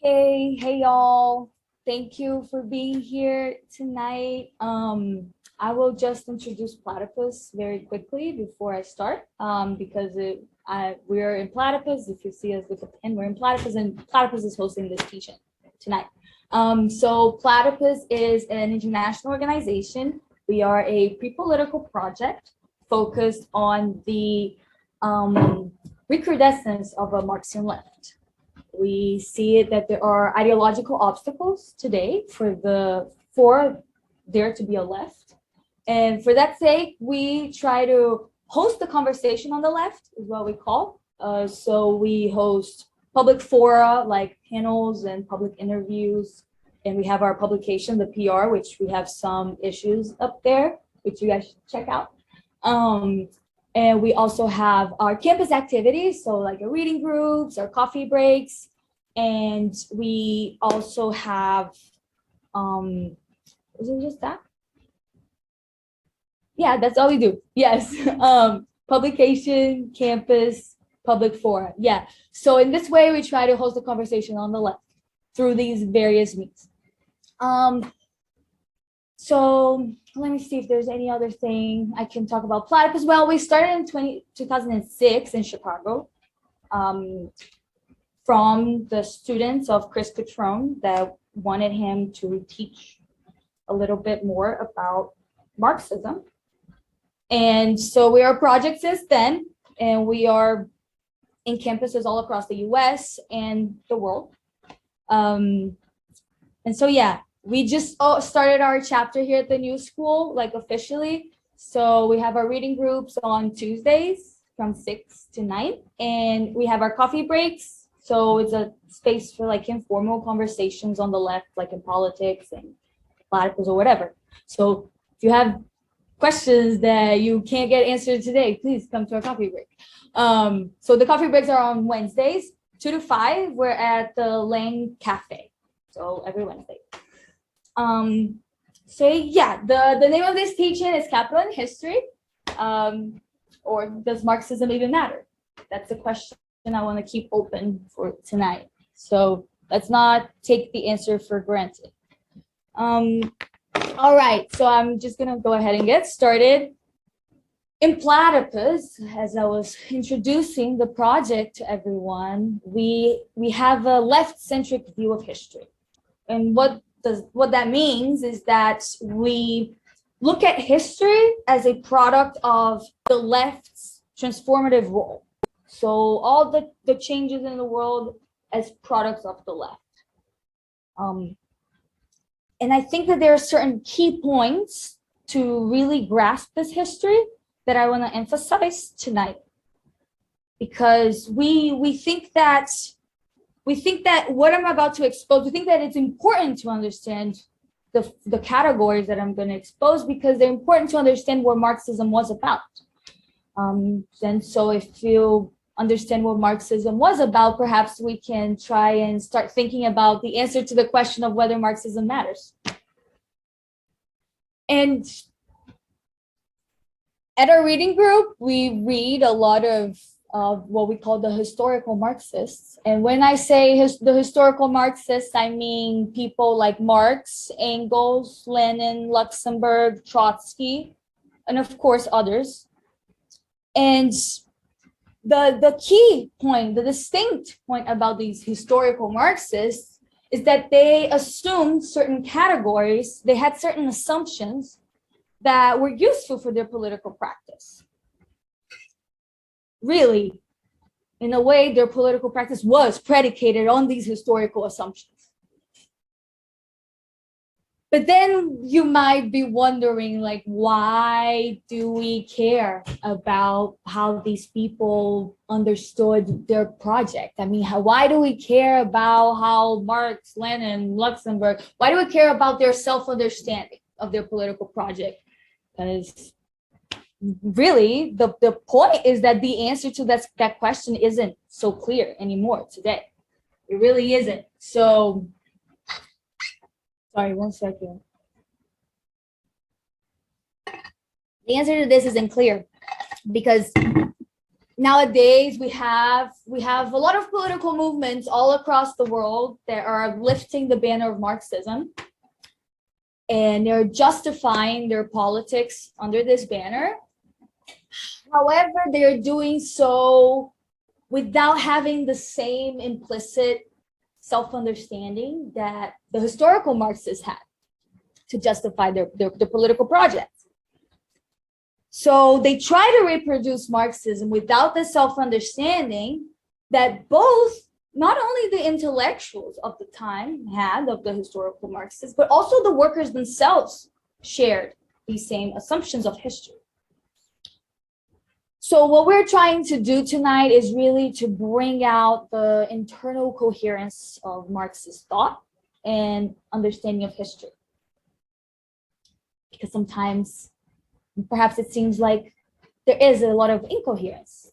Hey y'all. Thank you for being here tonight. I will just introduce Platypus very quickly before I start, because we're in Platypus. If you see us with a pen, we're in Platypus, and Platypus is hosting this teaching tonight. So Platypus is an international organization. We are a pre-political project focused on the recrudescence of a Marxian left. We see it that there are ideological obstacles today for there to be a left. And for that sake, we try to host the conversation on the left, is what we call. So we host public fora like panels and public interviews. And we have our publication, the PR, which we have some issues up there, which you guys should check out. And we also have our campus activities, so like our reading groups, our coffee breaks, and we also have, is it just that? Yeah, that's all we do. Yes, publication, campus, public fora. Yeah, so in this way, we try to host a conversation on the left through these various means. So let me see if there's any other thing I can talk about. Platypus, well, we started in 2006 in Chicago from the students of Chris Catrone that wanted him to teach a little bit more about Marxism. And so we are a project since then, and we are in campuses all across the US and the world. And so, yeah. We just started our chapter here at the new school, like officially. So we have our reading groups on Tuesdays from 6 to 9. And we have our coffee breaks. So it's a space for like informal conversations on the left, like in politics and platypus or whatever. So if you have questions that you can't get answered today, please come to our coffee break. So the coffee breaks are on Wednesdays, 2 to 5. We're at the Lang Cafe. So every Wednesday. So yeah, the name of this teaching is Capital and History, or does Marxism even matter? That's the question I want to keep open for tonight. So let's not take the answer for granted. All right, so I'm just gonna go ahead and get started. In Platypus, as I was introducing the project to everyone, we have a left-centric view of history. And what that means is that we look at history as a product of the left's transformative role. So all the changes in the world as products of the left. And I think that there are certain key points to really grasp this history that I want to emphasize tonight. Because we think that what I'm about to expose, we think that it's important to understand the categories that I'm going to expose because they're important to understand what Marxism was about. And so if you understand what Marxism was about, perhaps we can try and start thinking about the answer to the question of whether Marxism matters. And at our reading group, we read a lot of what we call the historical Marxists. And when I say the historical Marxists, I mean people like Marx, Engels, Lenin, Luxemburg, Trotsky, and of course others. And the key point, the distinct point about these historical Marxists is that they assumed certain categories, they had certain assumptions that were useful for their political practice. Really, in a way, their political practice was predicated on these historical assumptions. But then you might be wondering, like, why do we care about how these people understood their project? I mean, why do we care about how Marx, Lenin, Luxemburg, why do we care about their self-understanding of their political project? Because really, the point is that the answer to that question isn't so clear anymore today. It really isn't. So, sorry, 1 second. The answer to this isn't clear because nowadays we have a lot of political movements all across the world that are lifting the banner of Marxism, and they're justifying their politics under this banner. However, they're doing so without having the same implicit self-understanding that the historical Marxists had to justify their political projects. So they try to reproduce Marxism without the self-understanding that both, not only the intellectuals of the time had, of the historical Marxists, but also the workers themselves shared these same assumptions of history. So what we're trying to do tonight is really to bring out the internal coherence of Marxist thought and understanding of history. Because sometimes, perhaps it seems like there is a lot of incoherence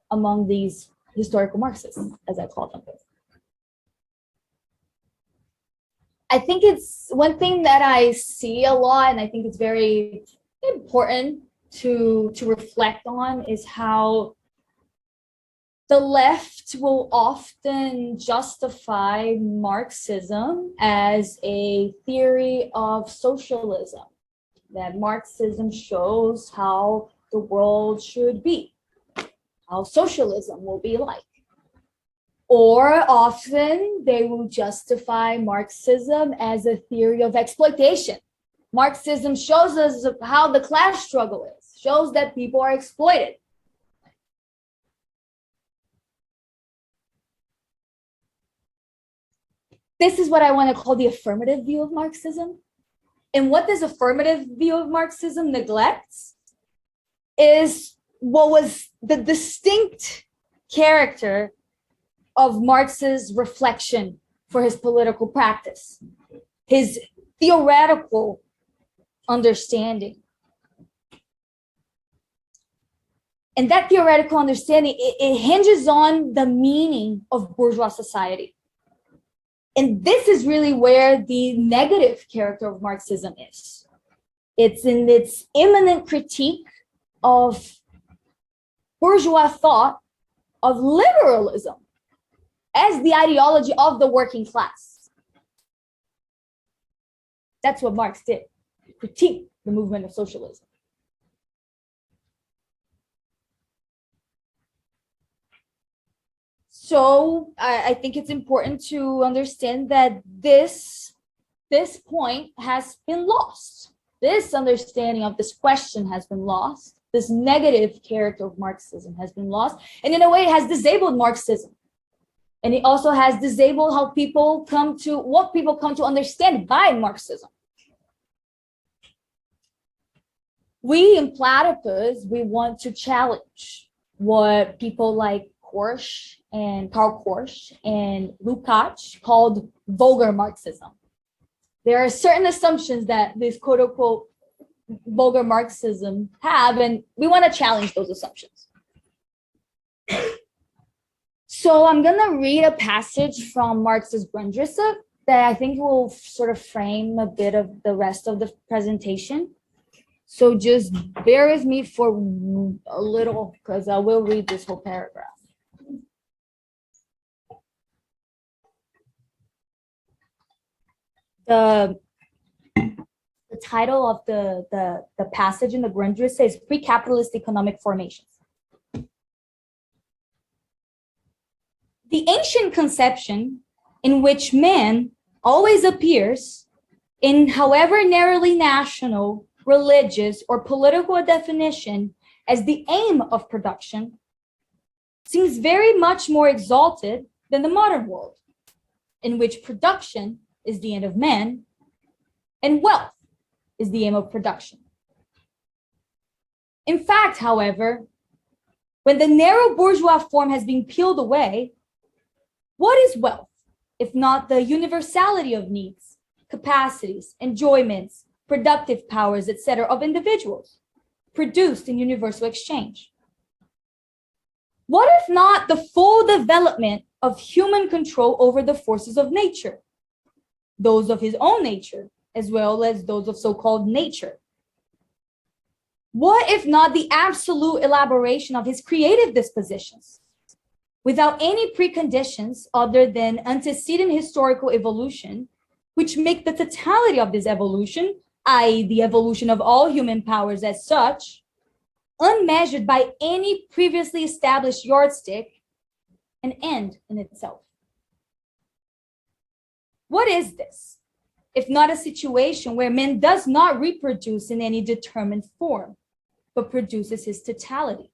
among these historical Marxists, as I call them. I think it's one thing that I see a lot, and I think it's very important to reflect on, is how the left will often justify Marxism as a theory of socialism, that Marxism shows how the world should be, how socialism will be like. Or often they will justify Marxism as a theory of exploitation. Marxism shows us how the class struggle is, shows that people are exploited. This is what I want to call the affirmative view of Marxism. And what this affirmative view of Marxism neglects is what was the distinct character of Marx's reflection for his political practice, his theoretical understanding. And that theoretical understanding, it hinges on the meaning of bourgeois society. And this is really where the negative character of Marxism is. It's in its imminent critique of bourgeois thought, of liberalism, as the ideology of the working class. That's what Marx did, critique the movement of socialism. So I think it's important to understand that this point has been lost. This understanding of this question has been lost. This negative character of Marxism has been lost. And in a way, it has disabled Marxism. And it also has disabled how what people come to understand by Marxism. We in Platypus, we want to challenge what people like Karl Korsch and Lukács called vulgar Marxism. There are certain assumptions that this quote unquote vulgar Marxism have, and we want to challenge those assumptions. So I'm going to read a passage from Marx's Grundrisse that I think will sort of frame a bit of the rest of the presentation. So just bear with me for a little, because I will read this whole paragraph. The title of the passage in the Grundrisse is Pre-Capitalist Economic Formations. The ancient conception in which man always appears in however narrowly national, religious, or political definition as the aim of production seems very much more exalted than the modern world, in which production is the end of man and wealth is the aim of production. In fact, however, when the narrow bourgeois form has been peeled away, what is wealth if not the universality of needs, capacities, enjoyments, productive powers, etc., of individuals produced in universal exchange? What if not the full development of human control over the forces of nature, those of his own nature, as well as those of so-called nature? What if not the absolute elaboration of his creative dispositions, without any preconditions other than antecedent historical evolution, which make the totality of this evolution, i.e., the evolution of all human powers as such, unmeasured by any previously established yardstick, an end in itself? What is this, if not a situation where man does not reproduce in any determined form, but produces his totality?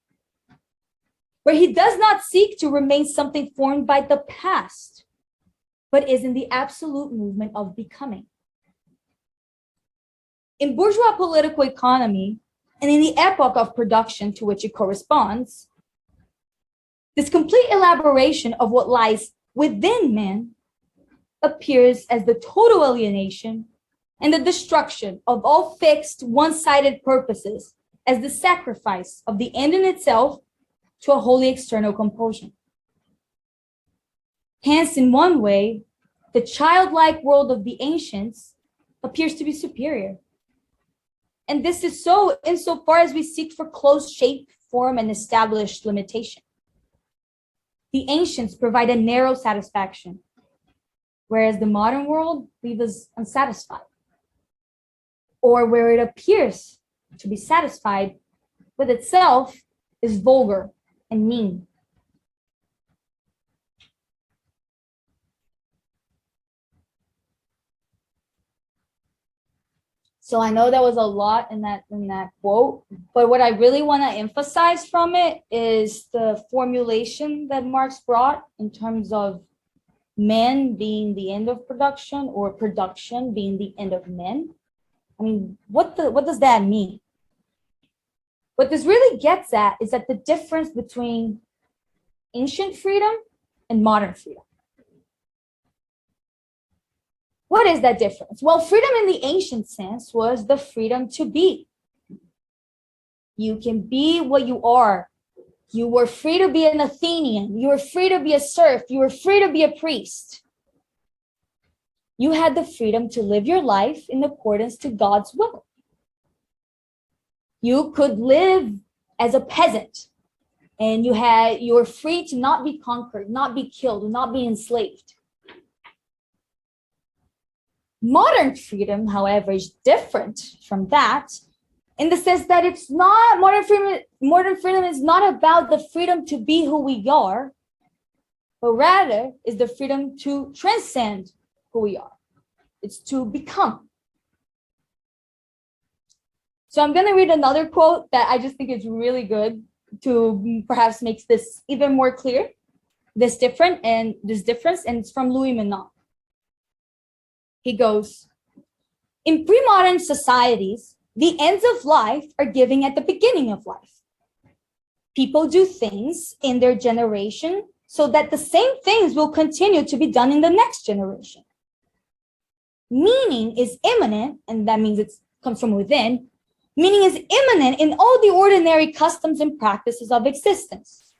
Where he does not seek to remain something formed by the past, but is in the absolute movement of becoming. In bourgeois political economy, and in the epoch of production to which it corresponds, this complete elaboration of what lies within man appears as the total alienation and the destruction of all fixed, one-sided purposes, as the sacrifice of the end in itself to a wholly external compulsion. Hence, in one way, the childlike world of the ancients appears to be superior. And this is so insofar as we seek for close shape, form, and established limitation. The ancients provide a narrow satisfaction, whereas the modern world leaves us unsatisfied, or where it appears to be satisfied with itself is vulgar and mean. So I know there was a lot in that quote, but what I really want to emphasize from it is the formulation that Marx brought in terms of men being the end of production or production being the end of men. I mean, what does that mean? What this really gets at is that the difference between ancient freedom and modern freedom. What is that difference? Well, freedom in the ancient sense was the freedom to be. You can be what you are. You were free to be an Athenian. You were free to be a serf. You were free to be a priest. You had the freedom to live your life in accordance to God's will. You could live as a peasant, and you were free to not be conquered, not be killed, not be enslaved. Modern freedom, however, is different from that in the sense that it's not modern freedom is not about the freedom to be who we are, but rather is the freedom to transcend who we are. It's to become. So I'm going to read another quote that I just think is really good to perhaps make this even more clear, this difference, and it's from Louis Menand. He goes, in pre-modern societies, the ends of life are given at the beginning of life. People do things in their generation so that the same things will continue to be done in the next generation. Meaning is immanent, and that means it comes from within. Meaning is immanent in all the ordinary customs and practices of existence,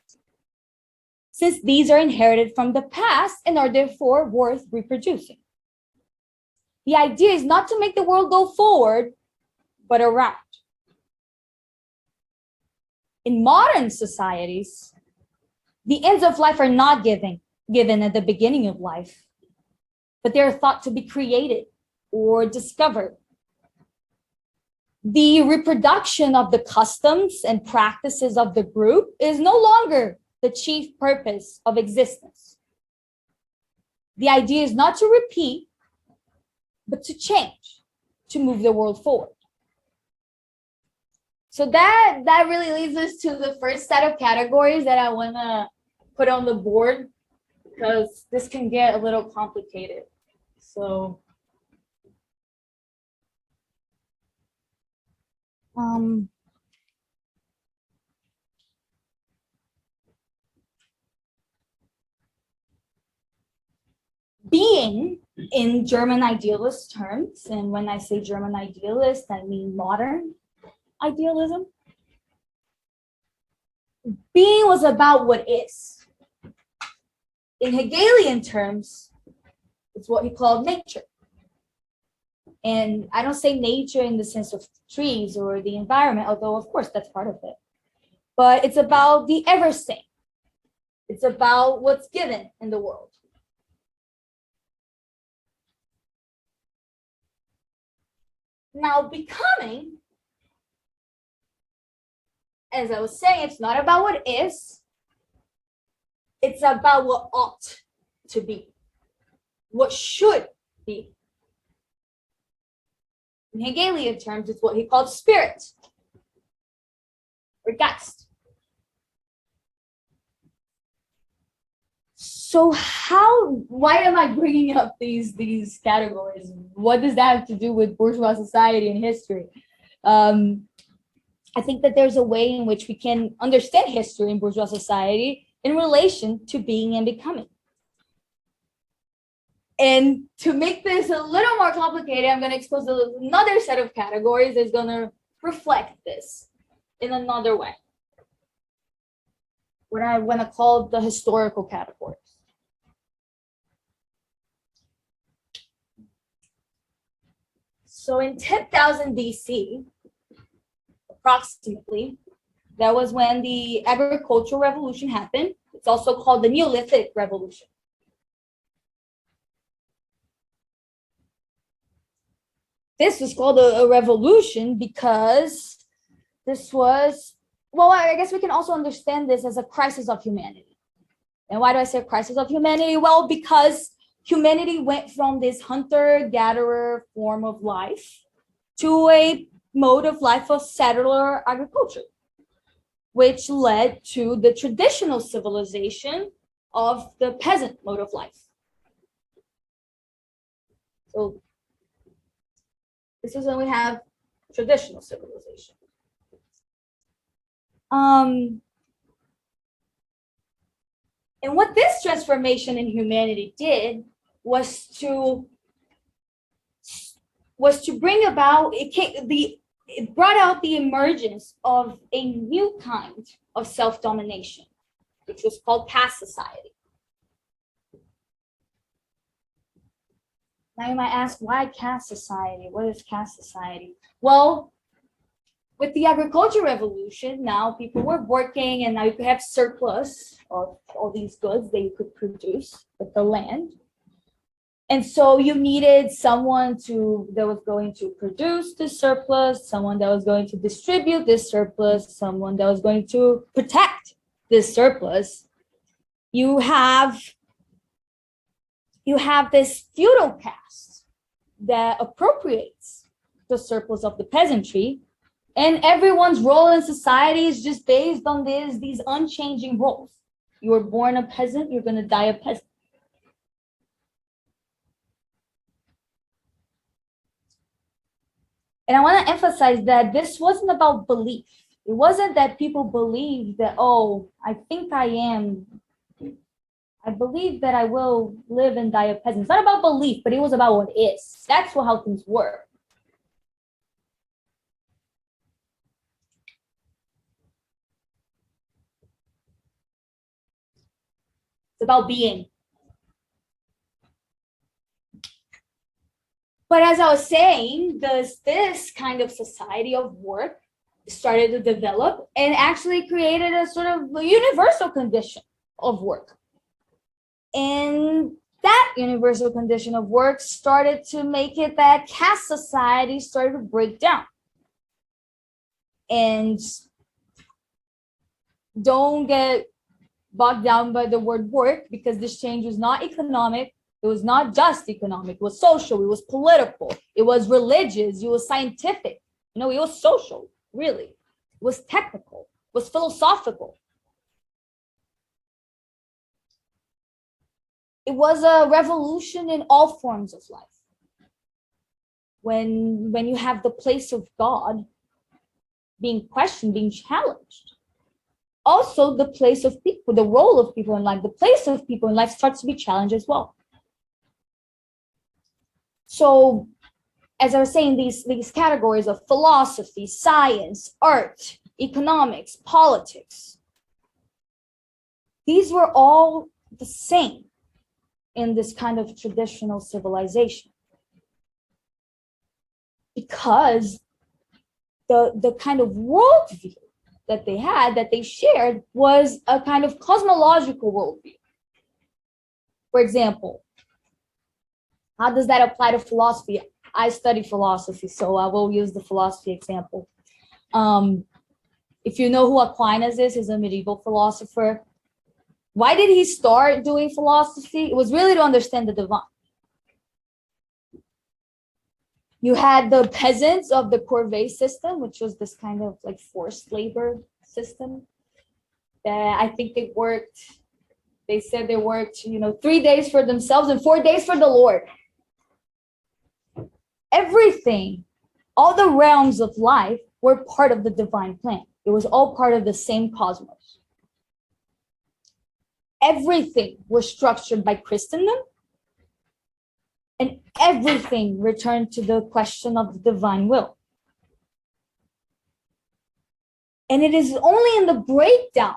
since these are inherited from the past and are therefore worth reproducing. The idea is not to make the world go forward, but around. In modern societies, the ends of life are not given at the beginning of life, but they are thought to be created or discovered. The reproduction of the customs and practices of the group is no longer the chief purpose of existence. The idea is not to repeat, but to change, to move the world forward. So that really leads us to the first set of categories that I want to put on the board, because this can get a little complicated. So being in German idealist terms, and when I say German idealist, I mean modern idealism. Being was about what is. In Hegelian terms, it's what he called nature. And I don't say nature in the sense of trees or the environment, although of course that's part of it. But it's about the everything. It's about what's given in the world. Now, becoming, as I was saying, it's not about what is, it's about what ought to be, what should be. In Hegelian terms, it's what he called spirit or Geist. So why am I bringing up these categories? What does that have to do with bourgeois society and history? I think that there's a way in which we can understand history in bourgeois society in relation to being and becoming. And to make this a little more complicated, I'm going to expose another set of categories that's going to reflect this in another way. What I want to call the historical categories. So in 10,000 BC, approximately, that was when the agricultural revolution happened. It's also called the Neolithic Revolution. This was called a revolution because this was, well, I guess we can also understand this as a crisis of humanity. And why do I say a crisis of humanity? Well, because humanity went from this hunter-gatherer form of life to a mode of life of settler agriculture, which led to the traditional civilization of the peasant mode of life. So this is when we have traditional civilization. And what this transformation in humanity did was to bring about, it brought out the emergence of a new kind of self-domination, which was called caste society. Now you might ask, why caste society? What is caste society? Well, with the agricultural revolution, now people were working and now you could have surplus of all these goods that you could produce with the land. And so you needed someone that was going to produce the surplus, someone that was going to distribute this surplus, someone that was going to protect this surplus. You have this feudal caste that appropriates the surplus of the peasantry, and everyone's role in society is just based on these unchanging roles. You were born a peasant, you're going to die a peasant. And I want to emphasize that this wasn't about belief. It wasn't that people believed that, oh, I believe that I will live and die a peasant. It's not about belief, but it was about what is. That's how things were. It's about being. But as I was saying, this kind of society of work started to develop and actually created a sort of universal condition of work. And that universal condition of work started to make it that caste society started to break down. And don't get bogged down by the word work, because this change was not economic. It was not just economic. It was social. It was political. It was religious. It was scientific. It was social, really. It was technical. It was philosophical. It was a revolution in all forms of life. When you have the place of God being questioned, being challenged, also the place of people, the role of people in life, the place of people in life starts to be challenged as well. So, as I was saying, these categories of philosophy, science, art, economics, politics, these were all the same in this kind of traditional civilization. because the kind of worldview that they had, that they shared, was a kind of cosmological worldview. For example, how does that apply to philosophy? I study philosophy, so I will use the philosophy example. If you know who Aquinas is, he's a medieval philosopher. Why did he start doing philosophy? It was really to understand the divine. You had the peasants of the corvée system, which was this kind of like forced labor system that I think they said they worked, 3 days for themselves and 4 days for the Lord. Everything, all the realms of life were part of the divine plan. It was all part of the same cosmos. Everything was structured by Christendom, and everything returned to the question of the divine will. And it is only in the breakdown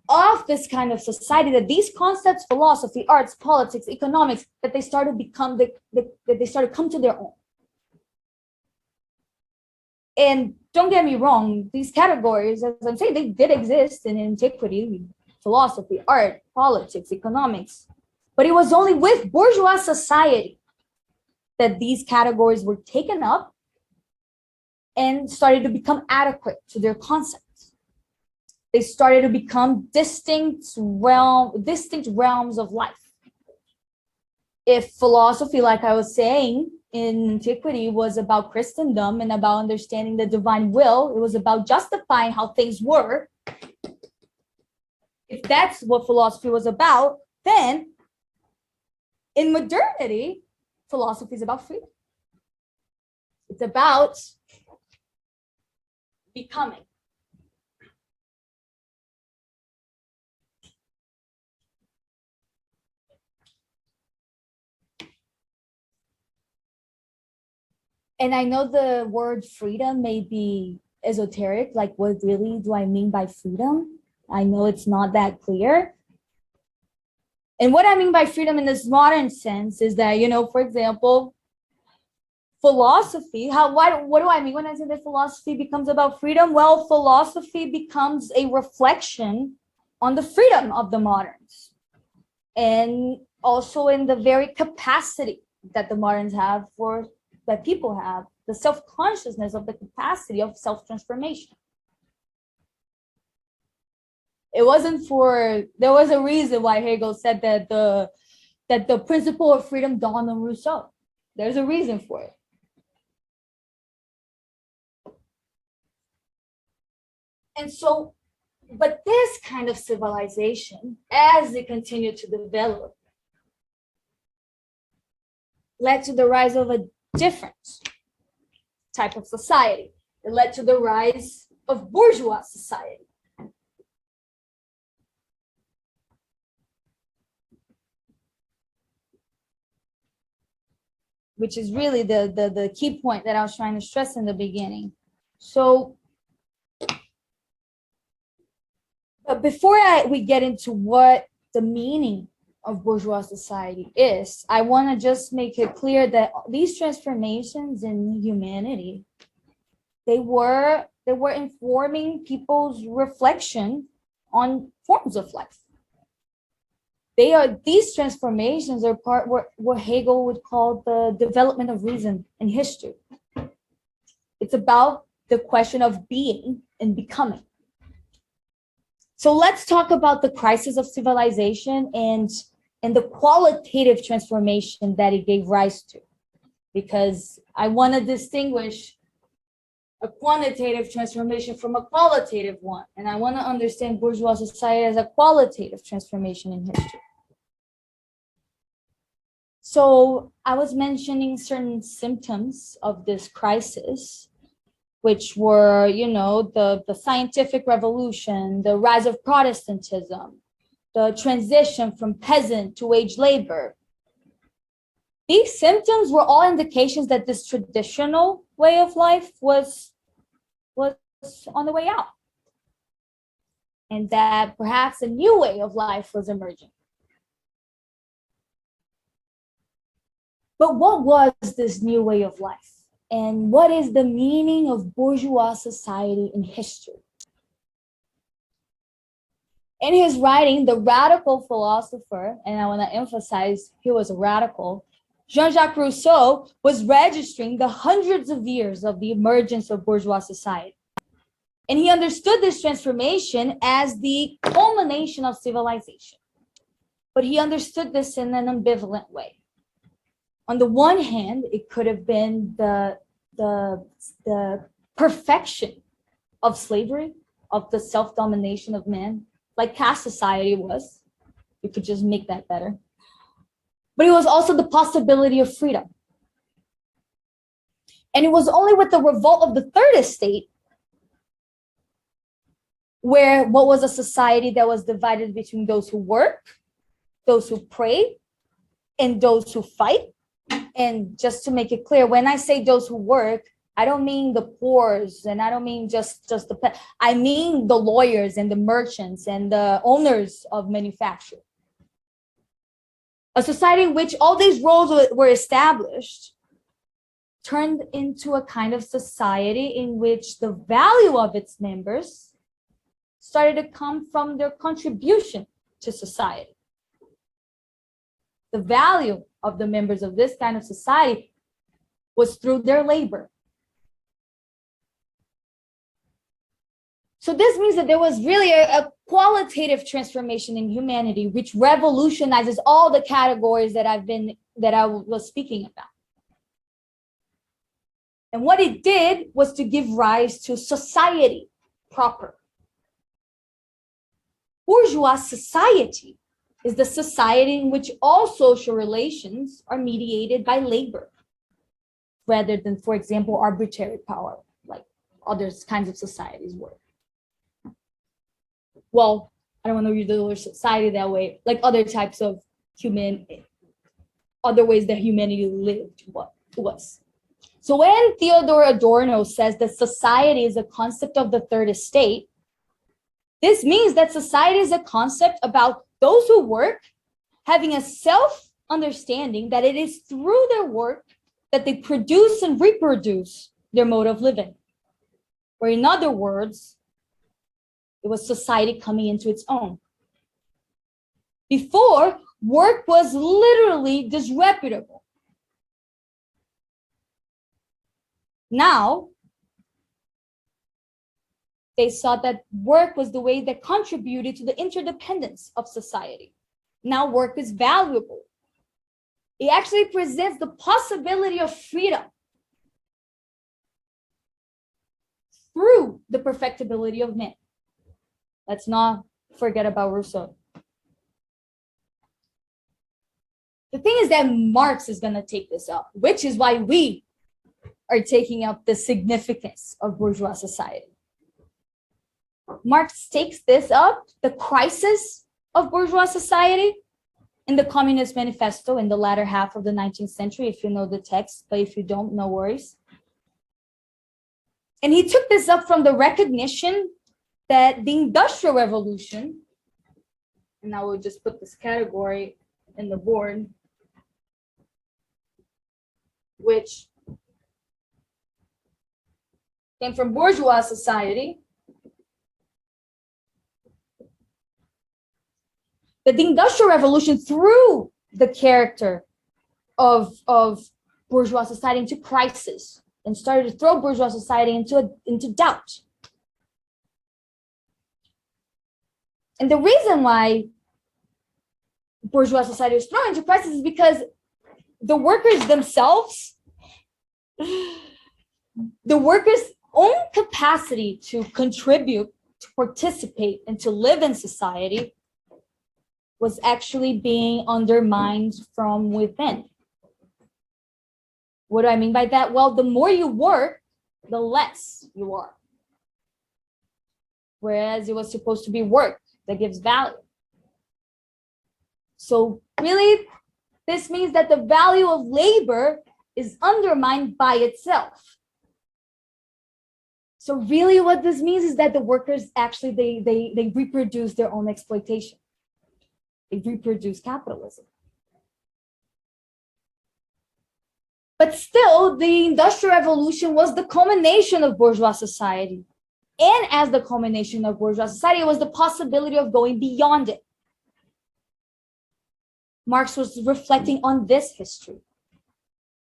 of this kind of society that these concepts, philosophy, arts, politics, economics, that they started come to their own. And don't get me wrong, these categories, as I'm saying, they did exist in antiquity: philosophy, art, politics, economics. But it was only with bourgeois society that these categories were taken up and started to become adequate to their concepts. They started to become distinct realms of life. If philosophy, like I was saying, in antiquity was about Christendom and about understanding the divine will, it was about justifying how things were. If that's what philosophy was about, then in modernity, philosophy is about freedom. It's about becoming. And I know the word freedom may be esoteric, like what really do I mean by freedom? I know it's not that clear. And what I mean by freedom in this modern sense is that, for example, philosophy, what do I mean when I say that philosophy becomes about freedom? Well, philosophy becomes a reflection on the freedom of the moderns, and also in the very capacity that the moderns have, that people have, the self-consciousness of the capacity of self-transformation. There was a reason why Hegel said that the principle of freedom dawned on Rousseau. There's a reason for it. And so, but this kind of civilization, as it continued to develop, led to the rise of a different type of society. It led to the rise of bourgeois society. Which is really the key point that I was trying to stress in the beginning. So, but before we get into what the meaning of bourgeois society is, I want to just make it clear that these transformations in humanity, they were informing people's reflection on forms of life. These transformations are part what Hegel would call the development of reason in history. It's about the question of being and becoming. So let's talk about the crisis of civilization and the qualitative transformation that it gave rise to, because I want to distinguish a quantitative transformation from a qualitative one, and I want to understand bourgeois society as a qualitative transformation in history. So I was mentioning certain symptoms of this crisis, which were, the scientific revolution, the rise of Protestantism, the transition from peasant to wage labor. These symptoms were all indications that this traditional way of life was on the way out, and that perhaps a new way of life was emerging. But what was this new way of life? and what is the meaning of bourgeois society in history. In his writing, the radical philosopher, and I want to emphasize he was a radical, Jean-Jacques Rousseau was registering the hundreds of years of the emergence of bourgeois society. And he understood this transformation as the culmination of civilization. But he understood this in an ambivalent way. On the one hand, it could have been the perfection of slavery, of the self-domination of man, like caste society was. You could just make that better. But it was also the possibility of freedom. And it was only with the revolt of the third estate where what was a society that was divided between those who work, those who pray, and those who fight. And just to make it clear, when I say those who work, I don't mean the poors, and I don't mean just the, I mean the lawyers and the merchants and the owners of manufacture. A society in which all these roles were established turned into a kind of society in which the value of its members started to come from their contribution to society. The value of the members of this kind of society was through their labor. So this means that there was really a qualitative transformation in humanity, which revolutionizes all the categories that I was speaking about. And what it did was to give rise to society proper. Bourgeois society is the society in which all social relations are mediated by labor, rather than, for example, arbitrary power, like other kinds of societies were. Well, I don't want to use the word society that way, like other types of other ways that humanity lived was. So when Theodor Adorno says that society is a concept of the third estate, this means that society is a concept about those who work having a self-understanding that it is through their work that they produce and reproduce their mode of living. Or in other words, it was society coming into its own. Before, work was literally disreputable. Now, they saw that work was the way that contributed to the interdependence of society. Now work is valuable. It actually presents the possibility of freedom through the perfectibility of man. Let's not forget about Rousseau. The thing is that Marx is going to take this up, which is why we are taking up the significance of bourgeois society. Marx takes this up, the crisis of bourgeois society, in the Communist Manifesto in the latter half of the 19th century, if you know the text, but if you don't, no worries. And he took this up from the recognition that the Industrial Revolution, and I will just put this category in the board, which came from bourgeois society, that the Industrial Revolution threw the character of bourgeois society into crisis and started to throw bourgeois society into doubt. And the reason why bourgeois society was thrown into crisis is because the workers themselves, the workers' own capacity to contribute, to participate, and to live in society was actually being undermined from within. What do I mean by that? Well, the more you work, the less you are. Whereas it was supposed to be work that gives value. So really, this means that the value of labor is undermined by itself. So really what this means is that the workers actually, they reproduce their own exploitation. They reproduce capitalism. But still, the Industrial Revolution was the culmination of bourgeois society. And as the culmination of bourgeois society, it was the possibility of going beyond it. Marx was reflecting on this history.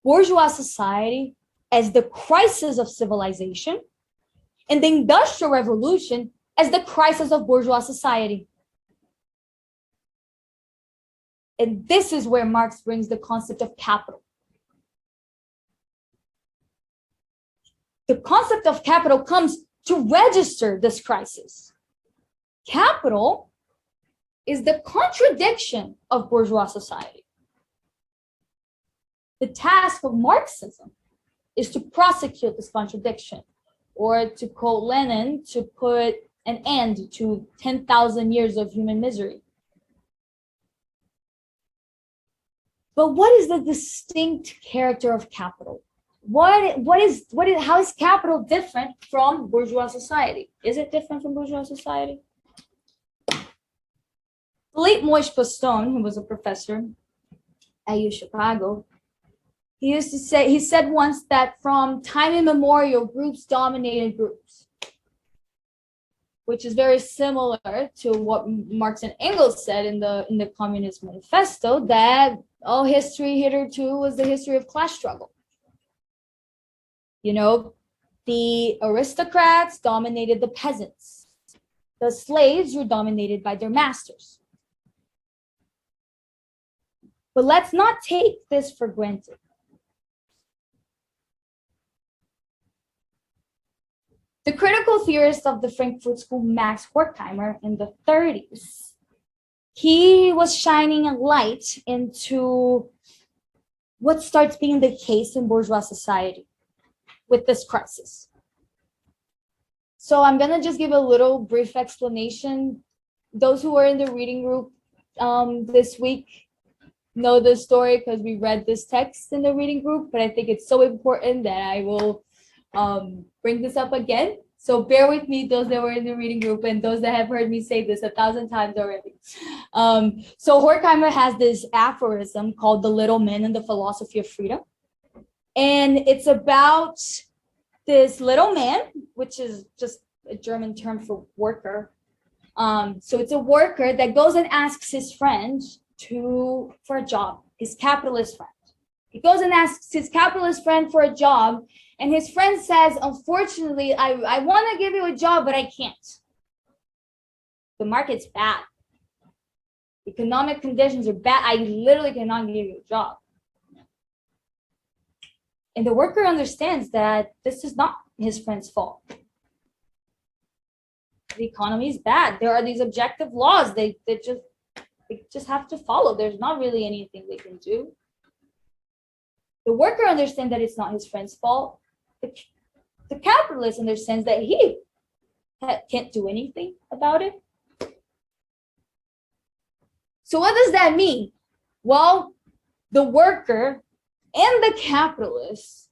Bourgeois society as the crisis of civilization, and the Industrial Revolution as the crisis of bourgeois society. And this is where Marx brings the concept of capital. The concept of capital comes to register this crisis. Capital is the contradiction of bourgeois society. The task of Marxism is to prosecute this contradiction, or to quote Lenin, to put an end to 10,000 years of human misery. But what is the distinct character of capital? How is capital different from bourgeois society? Is it different from bourgeois society? Philippe Moïse-Poston, who was a professor at U Chicago, he said once that from time immemorial, groups dominated groups, which is very similar to what Marx and Engels said in the Communist Manifesto, that all history hitherto was the history of class struggle. You know, the aristocrats dominated the peasants. The slaves were dominated by their masters. But let's not take this for granted. The critical theorist of the Frankfurt School, Max Horkheimer, in the 30s, he was shining a light into what starts being the case in bourgeois society with this crisis. So I'm gonna just give a little brief explanation. Those who are in the reading group this week know the story because we read this text in the reading group, but I think it's so important that I will bring this up again. So bear with me, those that were in the reading group and those that have heard me say this 1,000 times already. So Horkheimer has this aphorism called The Little Man and the Philosophy of Freedom. And it's about this little man, which is just a German term for worker. So it's a worker that goes and asks his friend for a job, his capitalist friend. He goes and asks his capitalist friend for a job, and his friend says, unfortunately, I want to give you a job, but I can't. The market's bad. Economic conditions are bad. I literally cannot give you a job. And the worker understands that this is not his friend's fault. The economy is bad. There are these objective laws they just have to follow. There's not really anything they can do. The worker understands that it's not his friend's fault. The capitalist understands that he can't do anything about it. So what does that mean? Well, the worker and the capitalist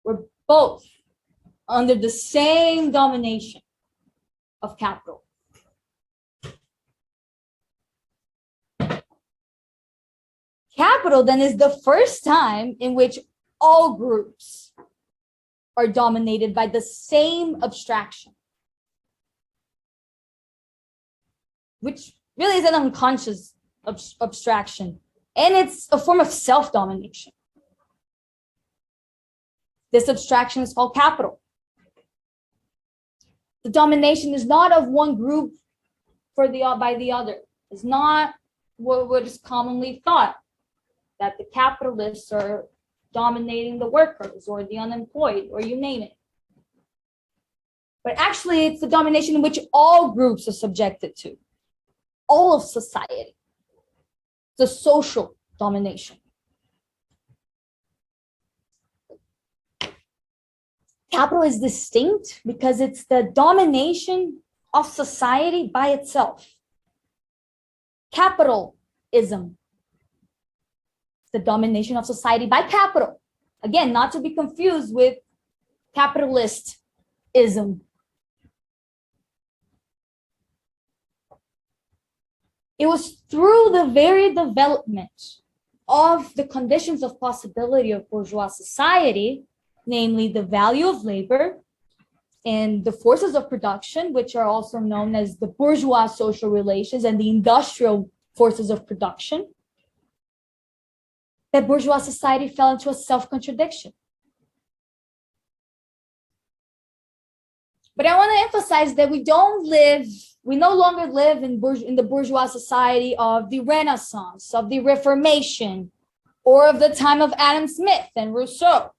were both under the same domination of capital. Capital then is the first time in which all groups are dominated by the same abstraction, which really is an unconscious abstraction, and it's a form of self-domination. This abstraction is called capital. The domination is not of one group by the other. It's not what is commonly thought, that the capitalists are dominating the workers or the unemployed, or you name it. But actually, it's the domination in which all groups are subjected to, all of society. The social domination. Capital is distinct because it's the domination of society by itself. Capitalism, the domination of society by capital. Again, not to be confused with capitalistism. It was through the very development of the conditions of possibility of bourgeois society, namely the value of labor and the forces of production, which are also known as the bourgeois social relations and the industrial forces of production, that bourgeois society fell into a self-contradiction. But I want to emphasize that we no longer live in the bourgeois society of the Renaissance, of the Reformation, or of the time of Adam Smith and Rousseau.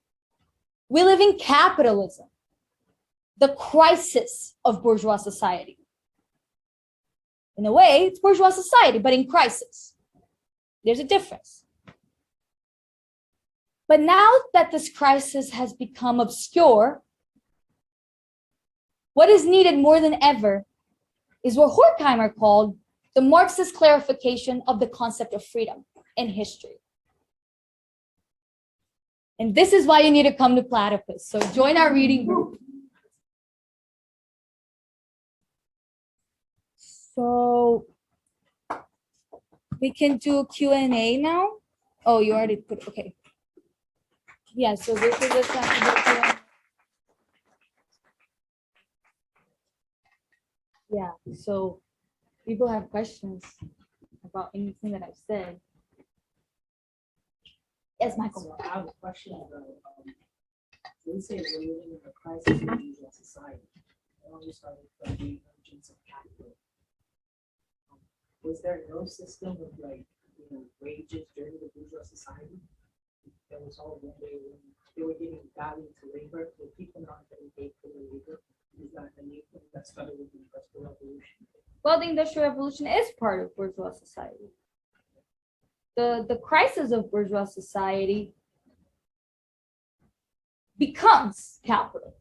We live in capitalism, the crisis of bourgeois society. In a way, it's bourgeois society, but in crisis. There's a difference. But now that this crisis has become obscure, what is needed more than ever is what Horkheimer called the Marxist clarification of the concept of freedom in history. And this is why you need to come to Platypus. So join our reading group. So we can do Q&A now. Oh, you already put, okay. Yeah, so this is the time to do Q&A. Yeah, so people have questions about anything that I've said. Yes, Michael. So I have a question about, they say we're living in a crisis in bourgeois society. It only started from the emergence of capital. Was there no system of wages during the bourgeois society? That was all when they were giving value to labor, the people not getting paid for their labor. Is that a new thing that started with the Industrial Revolution? Well, the Industrial Revolution is part of bourgeois society. The crisis of bourgeois society becomes capital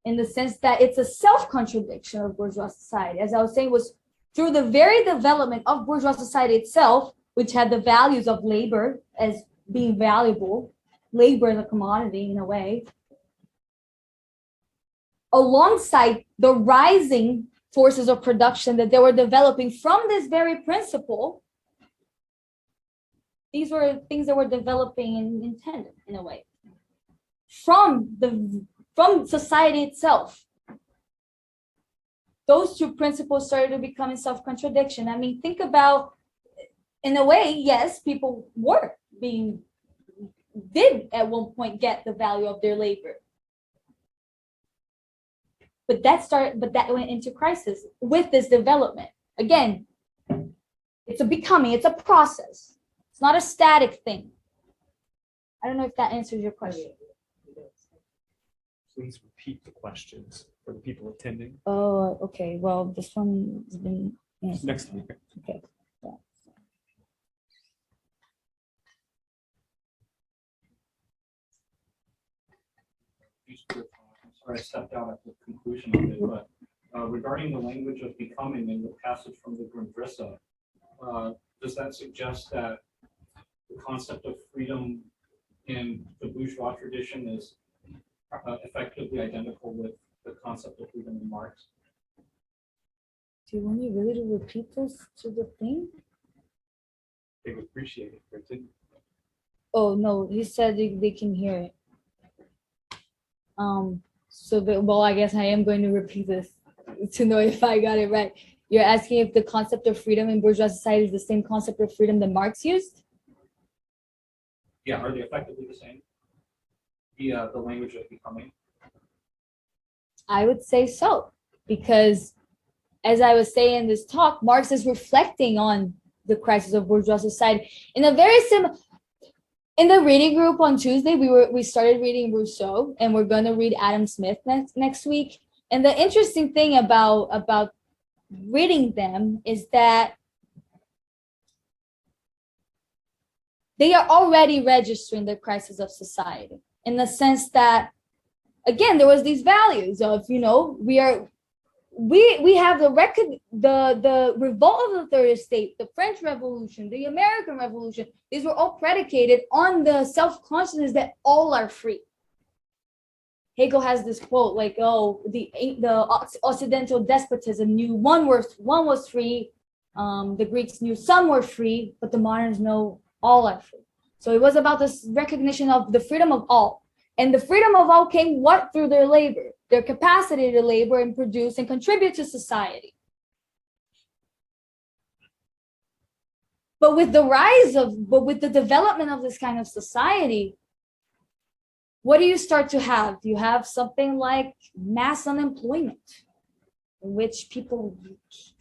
in the sense that it's a self-contradiction of bourgeois society. As I was saying, was through the very development of bourgeois society itself, which had the values of labor as being valuable, labor as a commodity in a way, alongside the rising forces of production that they were developing from this very principle. These were things that were developing in tandem, in a way, from society itself. Those two principles started to become in self-contradiction. I mean, think about, in a way, yes, people did at one point get the value of their labor. But that went into crisis with this development. Again, it's a process. It's not a static thing. I don't know if that answers your question. Please repeat the questions for the people attending. Oh, okay. Well, this one has been answered. Next week. Okay. Yeah. I'm sorry I stepped out at the conclusion of it, but regarding the language of becoming and the passage from the Grundrisse, does that suggest that the concept of freedom in the bourgeois tradition is effectively identical with the concept of freedom in Marx? Do you want me really to repeat this to the thing? They would appreciate it, Brenton. Oh, no, he said they can hear it. Well, I guess I am going to repeat this to know if I got it right. You're asking if the concept of freedom in bourgeois society is the same concept of freedom that Marx used? Yeah, are they effectively the same? The language of becoming? I would say so, because as I was saying in this talk, Marx is reflecting on the crisis of bourgeois society in a very similar. In the reading group on Tuesday, we started reading Rousseau, and we're going to read Adam Smith next week. And the interesting thing about reading them is that they are already registering the crisis of society, in the sense that, again, there was these values of, we have the revolt of the third estate, the French Revolution, the American Revolution. These were all predicated on the self-consciousness that all are free. Hegel has this quote like, "Oh, the Occidental despotism knew one was free. The Greeks knew some were free, but the moderns know All are free. So it was about this recognition of the freedom of all. And the freedom of all came what? Through their labor, their capacity to labor and produce and contribute to society. But with the development of this kind of society, what do you start to have? You have something like mass unemployment, in which people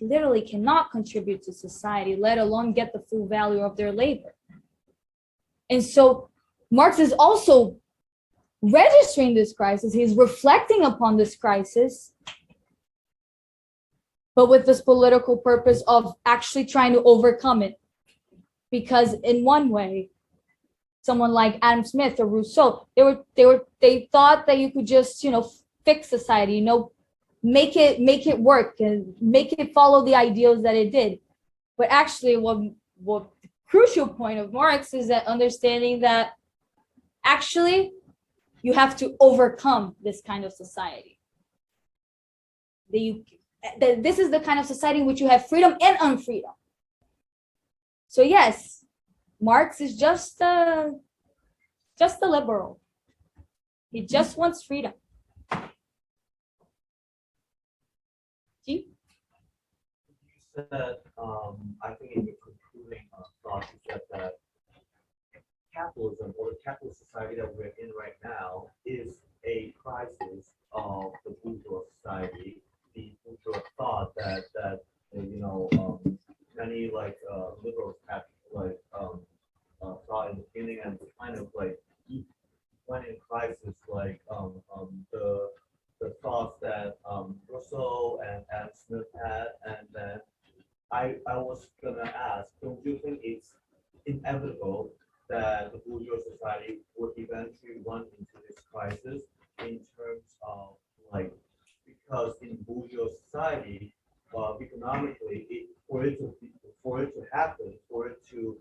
literally cannot contribute to society, let alone get the full value of their labor. And so Marx is also registering this crisis. He's reflecting upon this crisis, but with this political purpose of actually trying to overcome it. Because in one way, someone like Adam Smith or Rousseau, they thought that you could just, fix society, make it work and make it follow the ideals that it did. But actually, what the crucial point of Marx is that understanding that actually you have to overcome this kind of society. That this is the kind of society in which you have freedom and unfreedom. So yes, Marx is just a liberal. He just wants freedom. You said, I think in your concluding thought, you said that capitalism or the capitalist society that we're in right now is a crisis of the bourgeois society. The bourgeois thought that many liberals have thought in the beginning and kind of went in crisis, the thoughts that Rousseau and Adam Smith had, and then I was gonna ask, don't you think it's inevitable that the bourgeois society would eventually run into this crisis in terms of because in bourgeois society, economically, for it to happen, for it to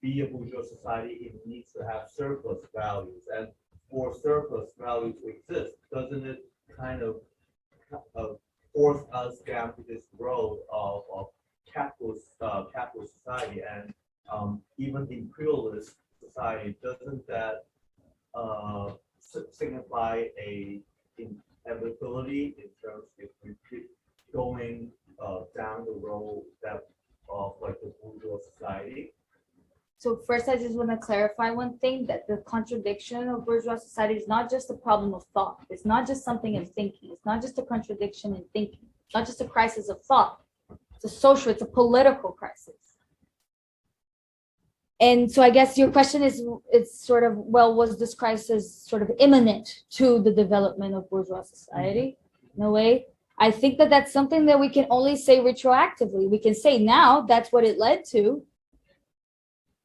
be a bourgeois society, it needs to have surplus values, and for surplus value to exist, doesn't it kind of force us down to this road of capitalist society, and even imperialist society? Doesn't that signify a inevitability in terms if we keep going down the road that of the bourgeois society? So first, I just want to clarify one thing, that the contradiction of bourgeois society is not just a problem of thought. It's not just something in thinking. It's not just a contradiction in thinking. It's not just a crisis of thought. It's a social, it's a political crisis. And so I guess your question is, it's sort of, well, was this crisis sort of imminent to the development of bourgeois society? In a way, I think that that's something that we can only say retroactively. We can say now that's what it led to.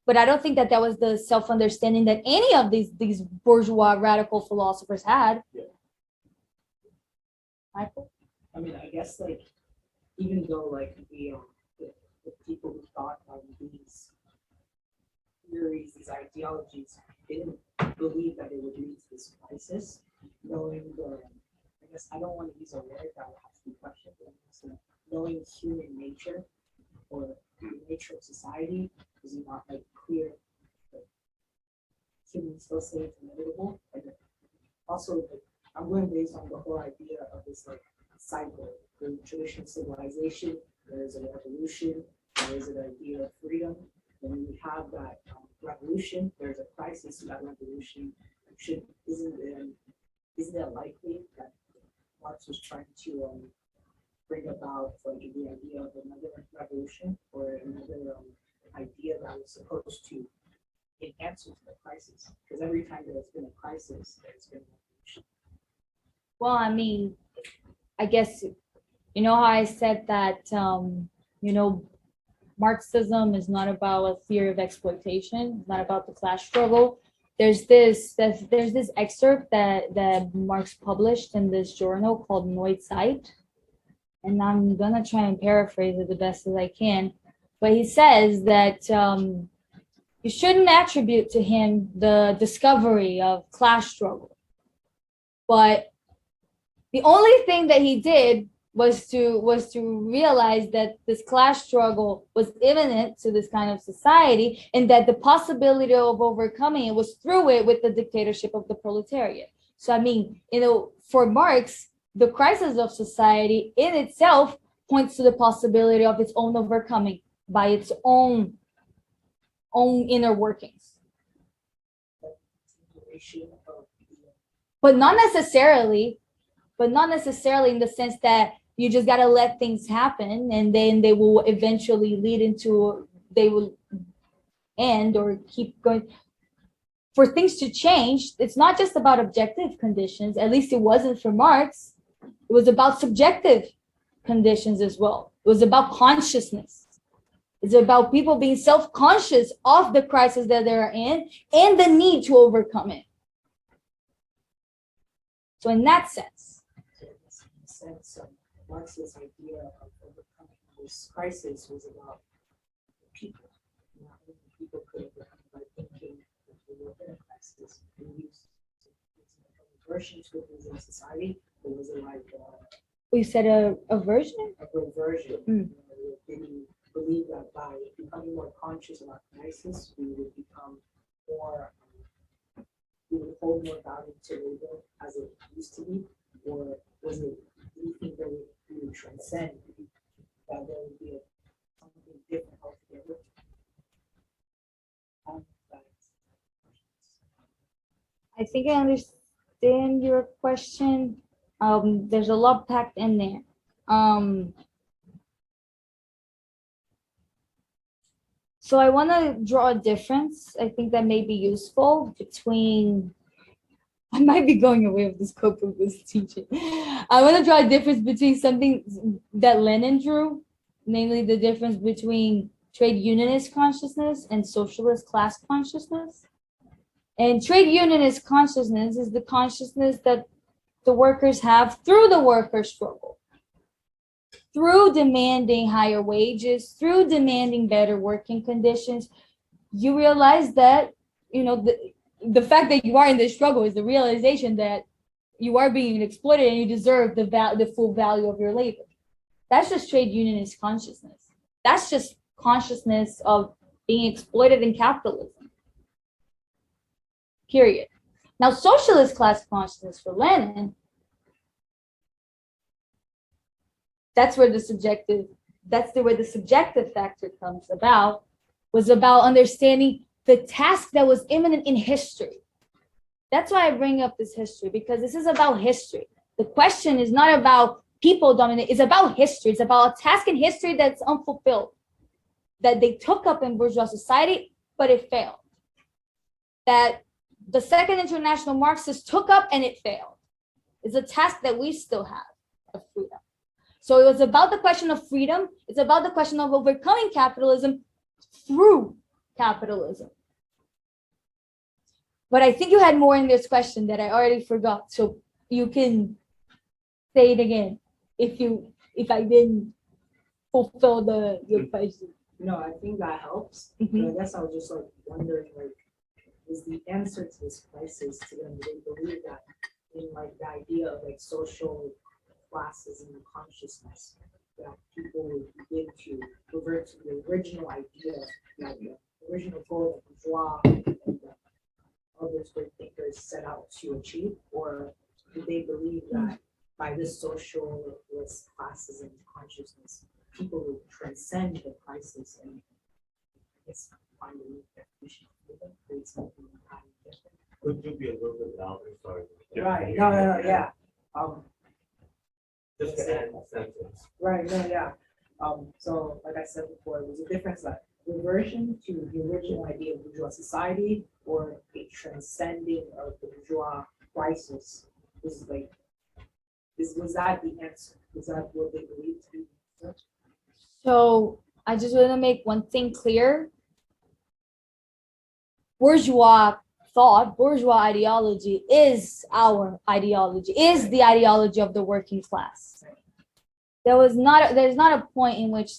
But I don't think that was the self-understanding that any of these bourgeois radical philosophers had. Yeah. Michael? I mean, I guess even though the people who thought of these theories, these ideologies, didn't believe that they would lead to this crisis, knowing I guess I don't want to use a word that will have to be questioned, but knowing human nature or the nature of society is not clear. Humans still say it's inevitable. Also, I'm going based on the whole idea of this cycle. The traditional civilization, there is a revolution, there is an idea of freedom. When we have that revolution, there's a crisis in that revolution. Isn't it likely that Marx was trying to bring about the idea of another revolution or another idea that was supposed to enhance the crisis? Because every time there's been a crisis, there's been a revolution. Well, I mean, I guess, how I said that, Marxism is not about a theory of exploitation. It's not about the class struggle. There's this excerpt that Marx published in this journal called Neue Zeit. And I'm gonna try and paraphrase it the best as I can. But he says that you shouldn't attribute to him the discovery of class struggle. But the only thing that he did was to realize that this class struggle was imminent to this kind of society, and that the possibility of overcoming it was through it with the dictatorship of the proletariat. So I mean, for Marx, the crisis of society in itself points to the possibility of its own overcoming by its own inner workings. But not necessarily in the sense that you just got to let things happen and then they will eventually they will end or keep going. For things to change, it's not just about objective conditions, at least it wasn't for Marx. It was about subjective conditions as well. It was about consciousness. It's about people being self-conscious of the crisis that they're in and the need to overcome it. So in that sense. So in the sense, Marx's idea of overcoming this crisis was about the people. Not only people could overcome by thinking that they were in a crisis and use aversion to it in society. It was like You said a version? a reversion. Mm. They believe that by becoming more conscious about crisis, we would become more, we would hold more value to labor as it used to be, or was it, do you think that we would transcend, that there would be something different altogether? I think I understand your question. There's a lot packed in there. So I want to draw a difference. I think that may be useful between, I might be going away with the scope of this teaching. I want to draw a difference between something that Lenin drew, namely the difference between trade unionist consciousness and socialist class consciousness. And trade unionist consciousness is the consciousness that the workers have through the worker struggle, through demanding higher wages, through demanding better working conditions. You realize that, the fact that you are in this struggle is the realization that you are being exploited and you deserve the full value of your labor. That's just trade unionist consciousness. That's just consciousness of being exploited in capitalism. Period. Now, socialist class consciousness for Lenin, that's where the subjective factor comes about, was about understanding the task that was imminent in history. That's why I bring up this history, because this is about history. The question is not about people dominate, it's about history. It's about a task in history that's unfulfilled, that they took up in bourgeois society, but it failed. That the Second International Marxists took up and it failed. It's a task that we still have of freedom. So it was about the question of freedom. It's about the question of overcoming capitalism through capitalism. But I think you had more in this question that I already forgot. So you can say it again if I didn't fulfill the question. No, I think that helps. Mhm. But I guess I was just wondering, is the answer to this crisis to them? They believe that in the idea of social classes and consciousness, that people would begin to revert to the original idea, the original goal that bourgeois and others great thinkers set out to achieve, or do they believe that by this socialist classes and consciousness, people would transcend the crisis and find a new definition of it, create something entirely different? Could you be a little bit louder? Sorry. Right. No, yeah. Just to end the sentence. Right, no, yeah. So like I said before, there's a difference that reversion to the original idea of bourgeois society or a transcending of the bourgeois crisis. Was that the answer? Was that what they believed to be the answer? So I just want to make one thing clear. Bourgeois thought, bourgeois ideology is our ideology, is the ideology of the working class. There's not a point in which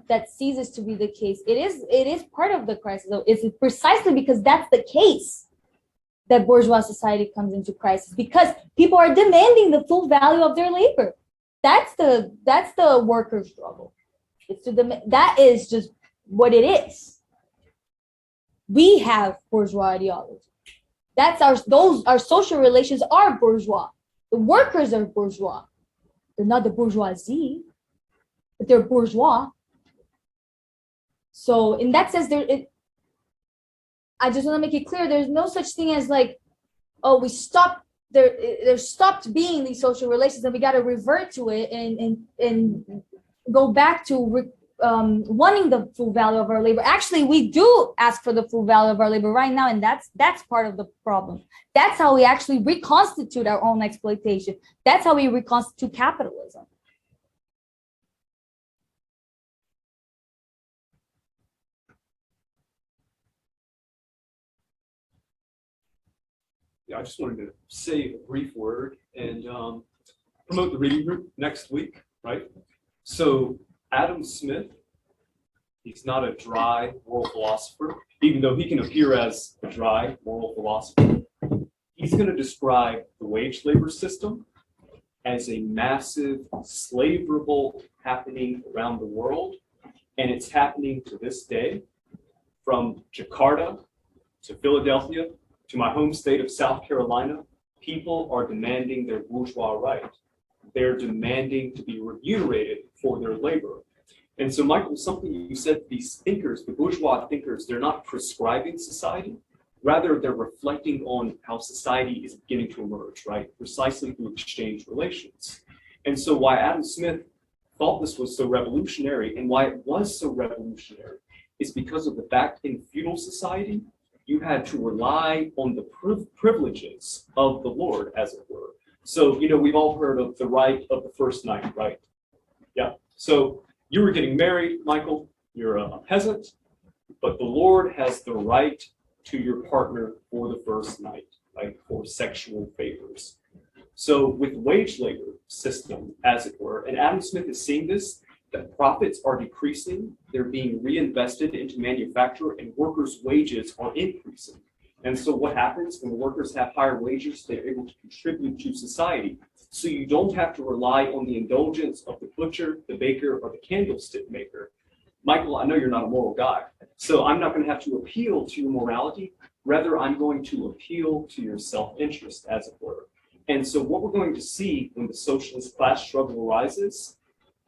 that ceases to be the case. It is part of the crisis, though. It's precisely because that's the case that bourgeois society comes into crisis, because people are demanding the full value of their labor. That's the worker struggle. It's to that is just what it is. We have bourgeois ideology. That's our social relations are bourgeois. The workers are bourgeois. They're not the bourgeoisie, but they're bourgeois. So in that sense, I just want to make it clear, there's no such thing as like, oh, we stopped there stopped being these social relations and we got to revert to it and go back to wanting the full value of our labor. Actually, we do ask for the full value of our labor right now, and that's part of the problem. That's how we actually reconstitute our own exploitation. That's how we reconstitute capitalism. Yeah, I just wanted to say a brief word and promote the reading group next week, right? So Adam Smith, he's not a dry moral philosopher, even though he can appear as a dry moral philosopher. He's going to describe the wage labor system as a massive slave revolt happening around the world, and it's happening to this day from Jakarta to Philadelphia to my home state of South Carolina. People are demanding their bourgeois right. They're demanding to be remunerated for their labor. And so, Michael, something you said, these thinkers, the bourgeois thinkers, they're not prescribing society. Rather, they're reflecting on how society is beginning to emerge, right? Precisely through exchange relations. And so why Adam Smith thought this was so revolutionary and why it was so revolutionary is because of the fact in feudal society, you had to rely on the privileges of the Lord, as it were. So, you know, we've all heard of the right of the first night, right? Yeah. So you were getting married, Michael, you're a peasant, but the Lord has the right to your partner for the first night, right, for sexual favors. So with wage labor system, as it were, and Adam Smith is seeing this, that profits are decreasing, they're being reinvested into manufacture, and workers' wages are increasing. And so what happens when workers have higher wages, they're able to contribute to society. So you don't have to rely on the indulgence of the butcher, the baker, or the candlestick maker. Michael, I know you're not a moral guy, so I'm not going to have to appeal to your morality. Rather, I'm going to appeal to your self-interest, as it were. And so what we're going to see when the socialist class struggle arises,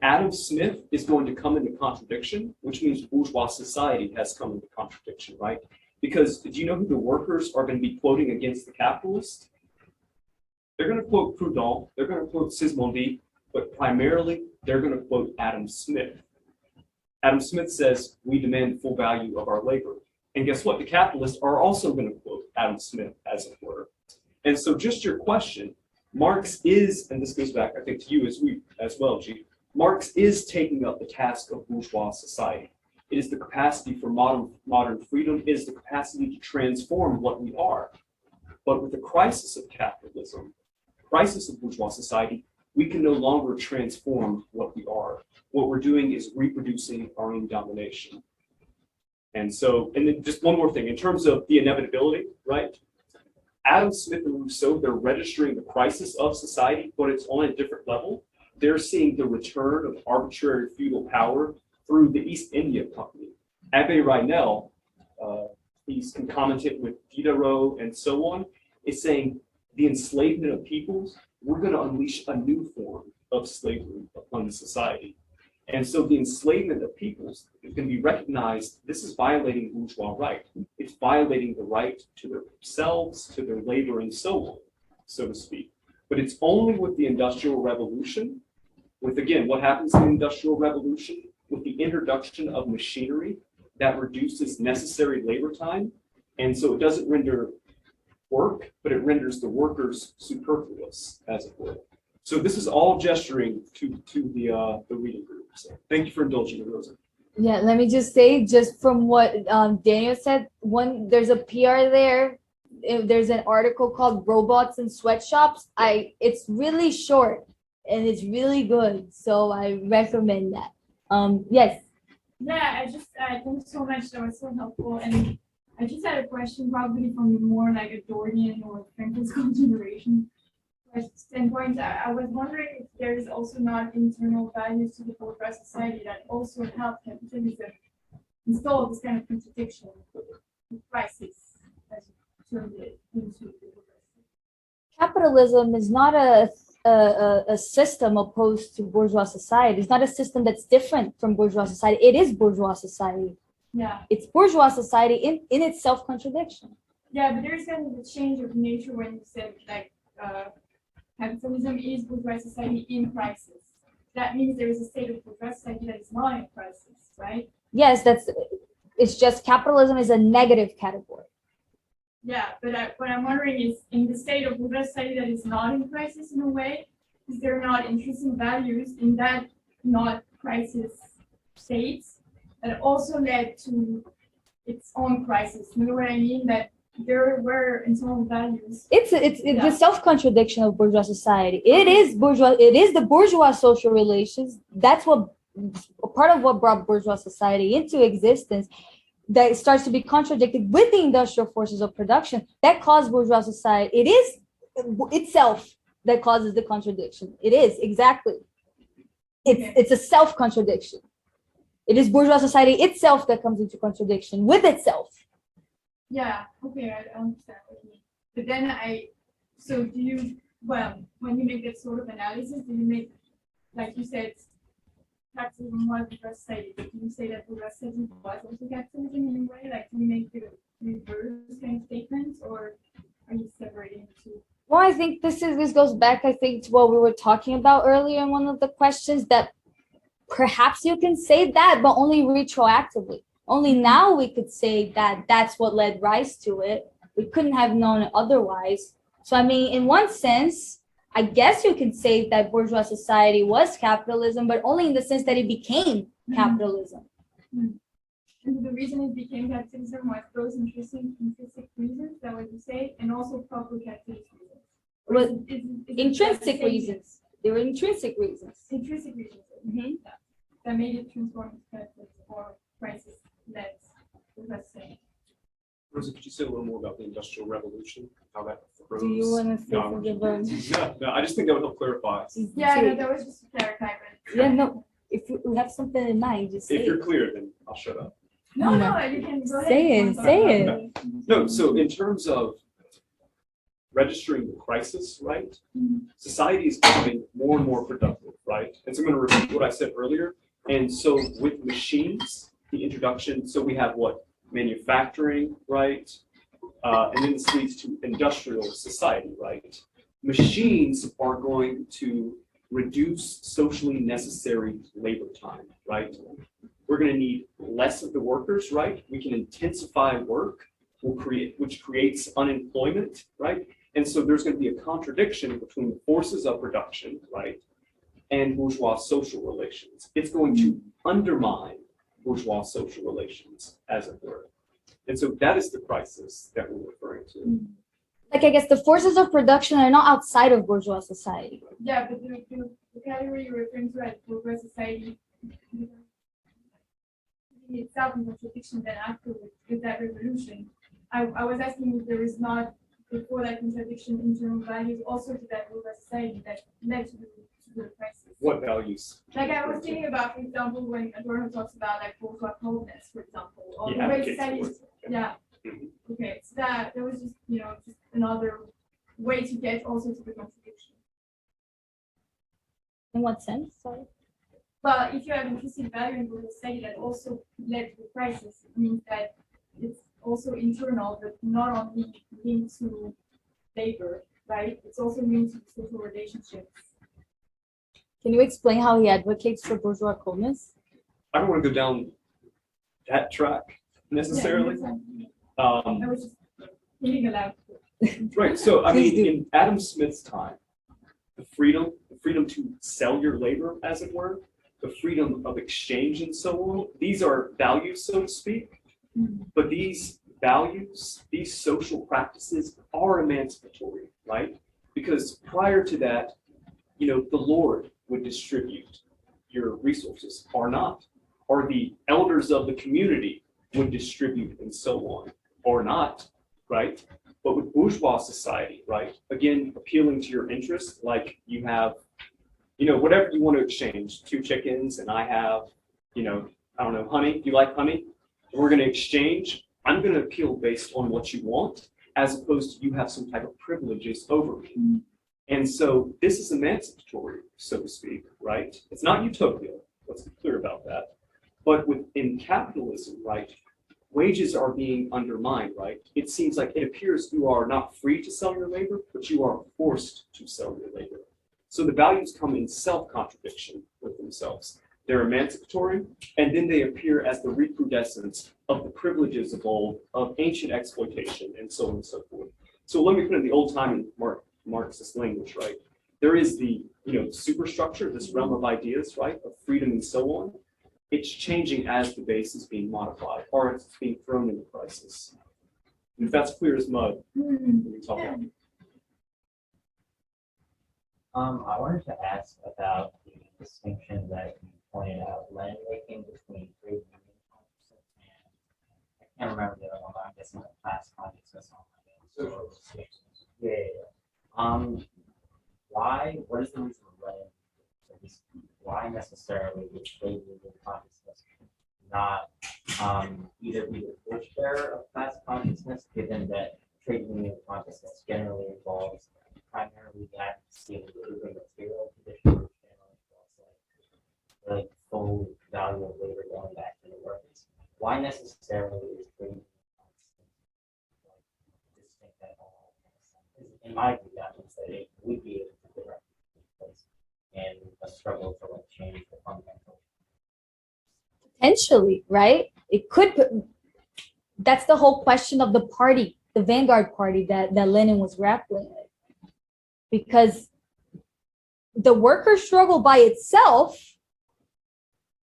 Adam Smith is going to come into contradiction, which means bourgeois society has come into contradiction, right? Because do you know who the workers are going to be quoting against the capitalists? They're going to quote Proudhon, they're going to quote Sismondi, but primarily they're going to quote Adam Smith. Adam Smith says, we demand the full value of our labor. And guess what? The capitalists are also going to quote Adam Smith, as it were. And so just your question, Marx is, and this goes back, I think, to you as well, G. Marx is taking up the task of bourgeois society. It is the capacity for modern freedom. It is the capacity to transform what we are. But with the crisis of capitalism, crisis of bourgeois society, we can no longer transform what we are. What we're doing is reproducing our own domination. And so, and then just one more thing, in terms of the inevitability, right? Adam Smith and Rousseau, they're registering the crisis of society, but it's on a different level. They're seeing the return of arbitrary feudal power through the East India Company. Abbe Reinel, he's concomitant with Diderot and so on, is saying the enslavement of peoples, we're going to unleash a new form of slavery upon the society. And so the enslavement of peoples is going to be recognized, this is violating bourgeois right. It's violating the right to themselves, to their labor, and so on, so to speak. But it's only with the Industrial Revolution, with, again, what happens in the Industrial Revolution, with the introduction of machinery that reduces necessary labor time. And so it doesn't render work, but it renders the workers superfluous, as it were. So this is all gesturing to the reading group. So thank you for indulging me, Rosa. Yeah, let me just say, just from what Daniel said, there's a PR there. There's an article called "Robots in Sweatshops." It's really short and it's really good, so I recommend that. Yes. Yeah, thanks so much. That was so helpful. And I just had a question, probably from more like a Dorian or Franklin School generation. standpoint, I was wondering if there is also not internal values to the bourgeois society that also help capitalism install this kind of contradiction, crisis, as you termed it, into the bourgeoisie. Capitalism is not a system opposed to bourgeois society. It's not a system that's different from bourgeois society. It is bourgeois society. Yeah. It's bourgeois society in its self-contradiction. Yeah, but there's kind of a change of nature when you said like capitalism is bourgeois society in crisis. That means there is a state of bourgeois society that is not in crisis, right? Yes, it's just capitalism is a negative category. Yeah, but what I'm wondering is, in the state of bourgeois society that is not in crisis in a way, is there not interesting values in that not crisis states that also led to its own crisis? You know what I mean? That there were internal values. It's the self-contradiction of bourgeois society. It is bourgeois. It is the bourgeois social relations. That's what part of what brought bourgeois society into existence. That starts to be contradicted with the industrial forces of production that cause bourgeois society. It is itself that causes the contradiction. It is exactly. It's a self-contradiction. It is bourgeois society itself that comes into contradiction with itself. Yeah, okay, I understand what you mean. But then so do you, well, when you make that sort of analysis, do you make, like you said, capitalism was bourgeois society, but do you say that bourgeois society was also capitalism in a way? Like, do you make the reverse kind of statements, or are you separating the two? Well, I think this goes back, I think, to what we were talking about earlier in one of the questions, that perhaps you can say that, but only retroactively. Only now we could say that that's what led rise to it. We couldn't have known it otherwise. So, I mean, in one sense, I guess you could say that bourgeois society was capitalism, but only in the sense that it became capitalism. Mm-hmm. And the reason it became capitalism was those intrinsic reasons, that what you say, and also proper capitalist reasons. Well, Is intrinsic reasons. They were intrinsic reasons. Intrinsic reasons. Mhm. Yeah. That made it transform into capitalism or crisis led, let's say. Rosa, could you say a little more about the Industrial Revolution? How that arose? Do you want to say No, something about No, I just think that would help clarify. Yeah, no, that was just to clarify. But Yeah, no. If we have something in mind, just say If you're it. clear, then I'll shut up. no, No. you can go ahead. Say it, say it. No, so in terms of registering the crisis, right? Mhm. Society is becoming more and more productive, right? And so I'm going to repeat what I said earlier. And so with machines, the introduction, so we have what? Manufacturing, right? And then this leads to industrial society, right? Machines are going to reduce socially necessary labor time, right? We're going to need less of the workers, right? We can intensify work, which creates unemployment, right? And so there's going to be a contradiction between the forces of production, right, and bourgeois social relations. It's going to undermine bourgeois social relations, as it were. And so that is the crisis that we're referring to. Like, I guess the forces of production are not outside of bourgeois society. Yeah, but the category you're referring to as bourgeois society itself in contradiction then after with that revolution. I was asking if there is not, before that contradiction, internal values also to that bourgeois society that led to the crisis. What values? Like I was thinking about, for example, when Adorno talks about like bourgeois coldness, for example, or He the way advocates society for is. it. Yeah. Mhm. Okay, so that was just, just another way to get also to the contradiction. In what sense? Sorry. But if you have implicit value in bourgeois society that also led to the crisis, it means that it's also internal, but not only linked to labor, right? It's also linked to social relationships. Can you explain how he advocates for bourgeois coldness? I don't want to go down that track necessarily. I was just thinking aloud. Right. So, I Please mean, do. in Adam Smith's time, the freedom to sell your labor, as it were, the freedom of exchange and so on, these are values, so to speak. But these values, these social practices are emancipatory, right? Because prior to that, the Lord would distribute your resources, or not. Or the elders of the community would distribute and so on, or not, right? But with bourgeois society, right? Again, appealing to your interests, like you have, you know, whatever you want to exchange, 2 chickens, and I have, you know, I don't know, honey. Do you like honey? We're going to exchange. I'm going to appeal based on what you want, as opposed to you have some type of privileges over me. And so this is emancipatory, so to speak, right? It's not utopia. Let's be clear about that. But within capitalism, right, wages are being undermined, right? It seems like it appears you are not free to sell your labor, but you are forced to sell your labor. So the values come in self-contradiction with themselves. They're emancipatory, and then they appear as the recrudescence of the privileges of old, of ancient exploitation, and so on and so forth. So let me put it in the old-time Marxist language, right? There is the, you know, superstructure, this realm of ideas, right, of freedom and so on. It's changing as the base is being modified, or it's being thrown into crisis. And if that's clear as mud, we can talk about it. I wanted to ask about the distinction that you pointed out, Lenin making between trade union consciousness and I can't remember the other one, but I'm guessing the class consciousness on that. Yeah. Why? What is the reason Lenin? Why necessarily would trade union consciousness not either be the torch bearer of class consciousness, given that trade union consciousness generally involves primarily the advocacy of improving material conditions, which generally involves like full value of labor going back to the workers. Why necessarily is trade union consciousness like distinct at all? In my view, that means that it would be able to directly take place in a struggle to like change the fundamental. Potentially, right? It could. That's the whole question of the party, the vanguard party that Lenin was grappling with. Because the worker struggle by itself,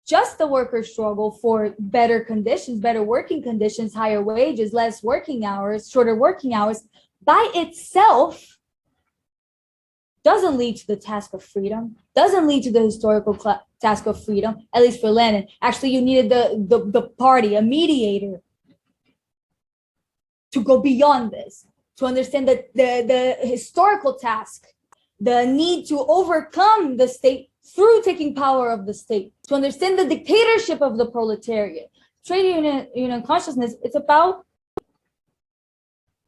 just the worker struggle for better conditions, better working conditions, higher wages, less working hours, shorter working hours, by itself doesn't lead to the task of freedom, doesn't lead to the historical task of freedom, at least for Lenin. Actually, you needed the party, a mediator, to go beyond this, to understand that the historical task, the need to overcome the state through taking power of the state, to understand the dictatorship of the proletariat. Trade union consciousness, it's about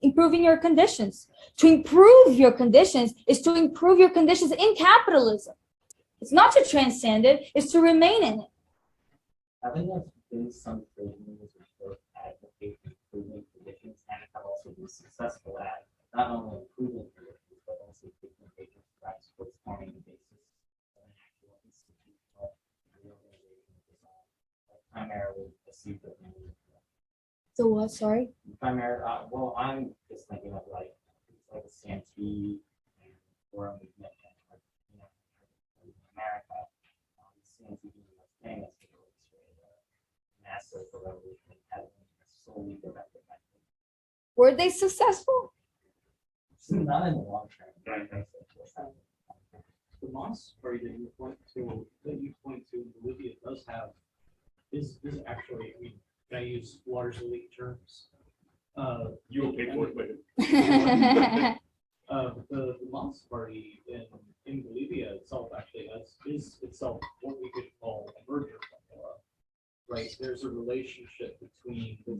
improving your conditions. To improve your conditions is to improve your conditions in capitalism. It's not to transcend it, it's to remain in it. I think there's been some trade unions which both advocate improving conditions and have also been successful at not only improving conditions, but also taking patients' rights towards forming the basis of an actual institutional reorganization of design, primarily a secret. So what, sorry? Primarily, well, I'm just thinking of like a Santee and Forum movement and you know, in America, Santee being most famous for the massive revolution having solely directed by Were they successful? not in the long term. The Moss party that you point to in Bolivia does have is actually, I mean, can I use Waters Elite terms? You will pay for it later. The Moss party in Bolivia itself actually is itself what we could call a merger formula, right? There's a relationship between the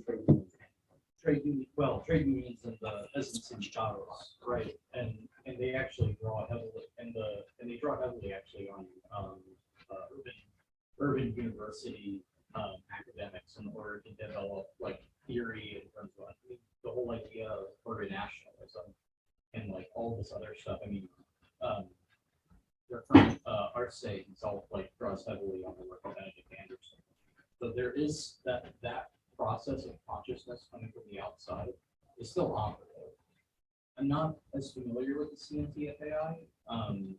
trade unions and the sindicatos, right? And they actually draw heavily actually on urban university academics in order to develop like theory in terms of the whole idea of urban nationalism and like all this other stuff. I mean, their current Arce himself like draws heavily on the work of Benedict Anderson. So there is that process of consciousness coming from the outside is still operative. I'm not as familiar with the CNTFAI. I'm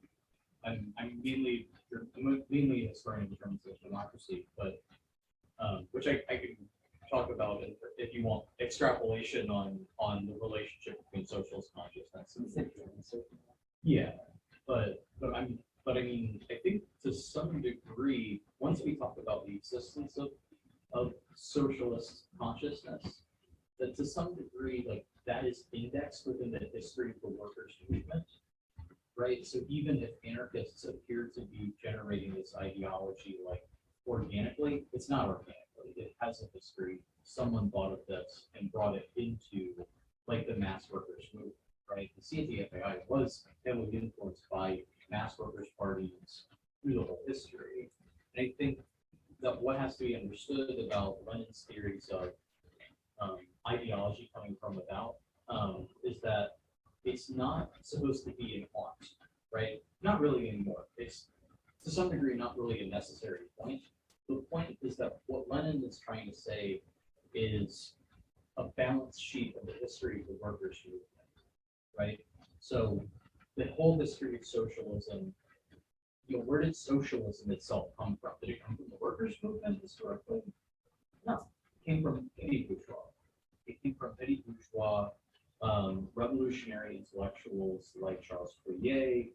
mainly a historian in terms of democracy, but which I could talk about if you want extrapolation on the relationship between socialist consciousness and yeah, but I mean I think to some degree once we talk about the existence of socialist consciousness, that to some degree like that is indexed within the history of the workers' movement, right? So even if anarchists appear to be generating this ideology like organically, it's not organically. It has a history. Someone thought of this and brought it into like the mass workers' movement, right? The CNTFAI was heavily influenced by mass workers' parties through the whole history. And I think that what has to be understood about Lenin's theories of ideology coming from without is that it's not supposed to be an art, right? Not really anymore. It's to some degree not really a necessary point. The point is that what Lenin is trying to say is a balance sheet of the history of the workers' movement, right? So the whole history of socialism, you know, where did socialism itself come from? Did it come from the workers' movement historically? No, it came from petty bourgeois. It came from petty bourgeois revolutionary intellectuals like Charles Fourier,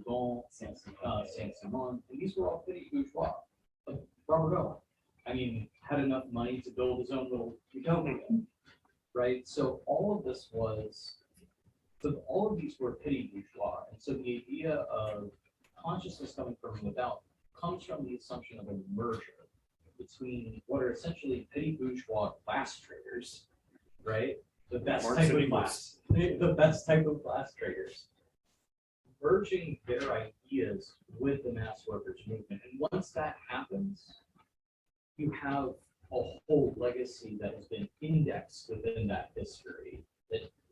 Proudhon, Saint-Simon, and these were all petty bourgeois. Robert Owen, I mean, had enough money to build his own little utopia, right? So all of this was, so all of these were petty bourgeois, and so the idea of consciousness coming from without comes from the assumption of a merger between what are essentially petty bourgeois class traders, right? The best Marx type and of Engels. class, the best type of class traders, merging their ideas with the mass workers movement. And once that happens, you have a whole legacy that has been indexed within that history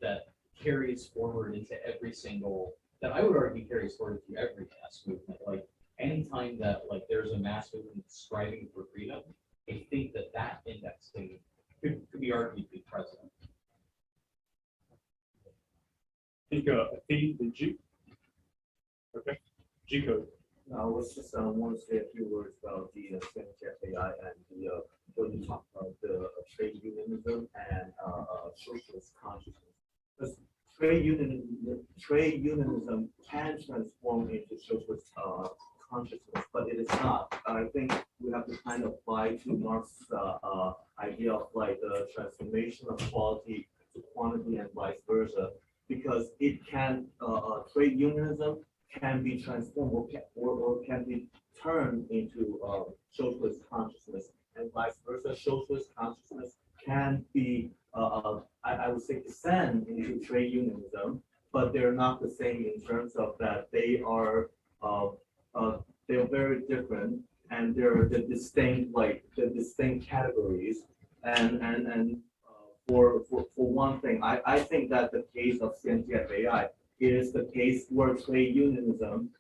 that carries forward into every single, that I would argue carries forward through every mass movement. Like anytime that like there's a mass movement striving for freedom, I think that that indexing could be argued to be present. I think the G. Okay, G code. I was just want to say a few words about the AI and the when you talk about the trade unionism and socialist consciousness. Because trade unionism can transform into socialist consciousness, but it is not. I think we have to kind of apply to Marx's idea of like the transformation of quality to quantity and vice versa, because it can trade unionism can be transformed or can be turned into socialist consciousness, and vice versa. Socialist consciousness can be, I would say, descend into trade unionism, but they're not the same in terms of that they are they're very different, and they're the distinct categories. And for one thing, I think that the case of CNTFAI is the case where trade unionism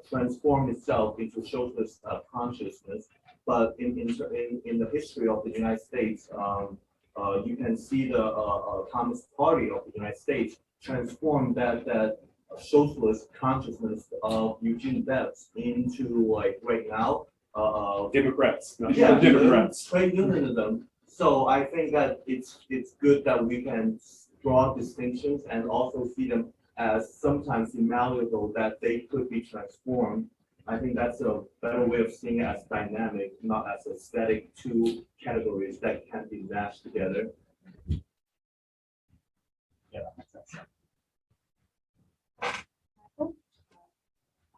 transformed itself into socialist consciousness. But in the history of the United States, you can see the Communist Party of the United States transform that socialist consciousness of Eugene Debs into like right now Democrats. Not yeah, Democrats. trade unionism. So I think that it's good that we can draw distinctions and also see them as sometimes malleable, that they could be transformed. I think that's a better way of seeing it as dynamic, not as a static two categories that can be mashed together. Yeah, that makes sense. I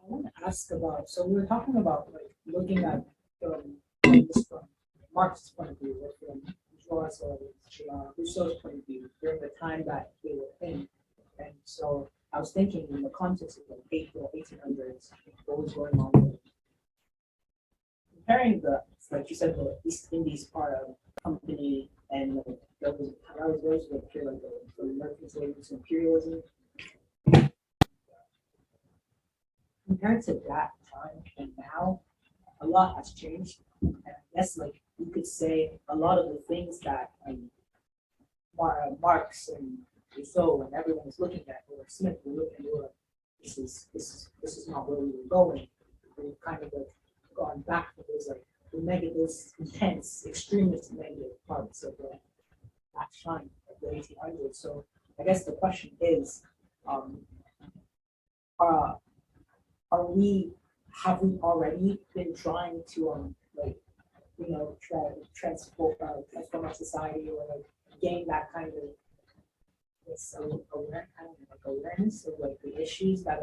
want to ask about, so we were talking about like looking at this from Marx's point of view, or from Bourgeois or Rousseau's point of view during the time that they were in. And so I was thinking in the context of the 1800s, what was going on with comparing the, like you said, the East Indies part of company, and there was those that appear like the American slavery to imperialism. Compared to that time and now, a lot has changed. And I guess like you could say a lot of the things that Marx and Rousseau and everyone was looking at, or Smith were looking at, like, this is not where we were going. We've kind of like gone back to those like the those intense, extremist negative parts of that time of the 1800s. So I guess the question is, have we already been trying to like, you know, transform our society, or like gain that kind of awareness of like the issues that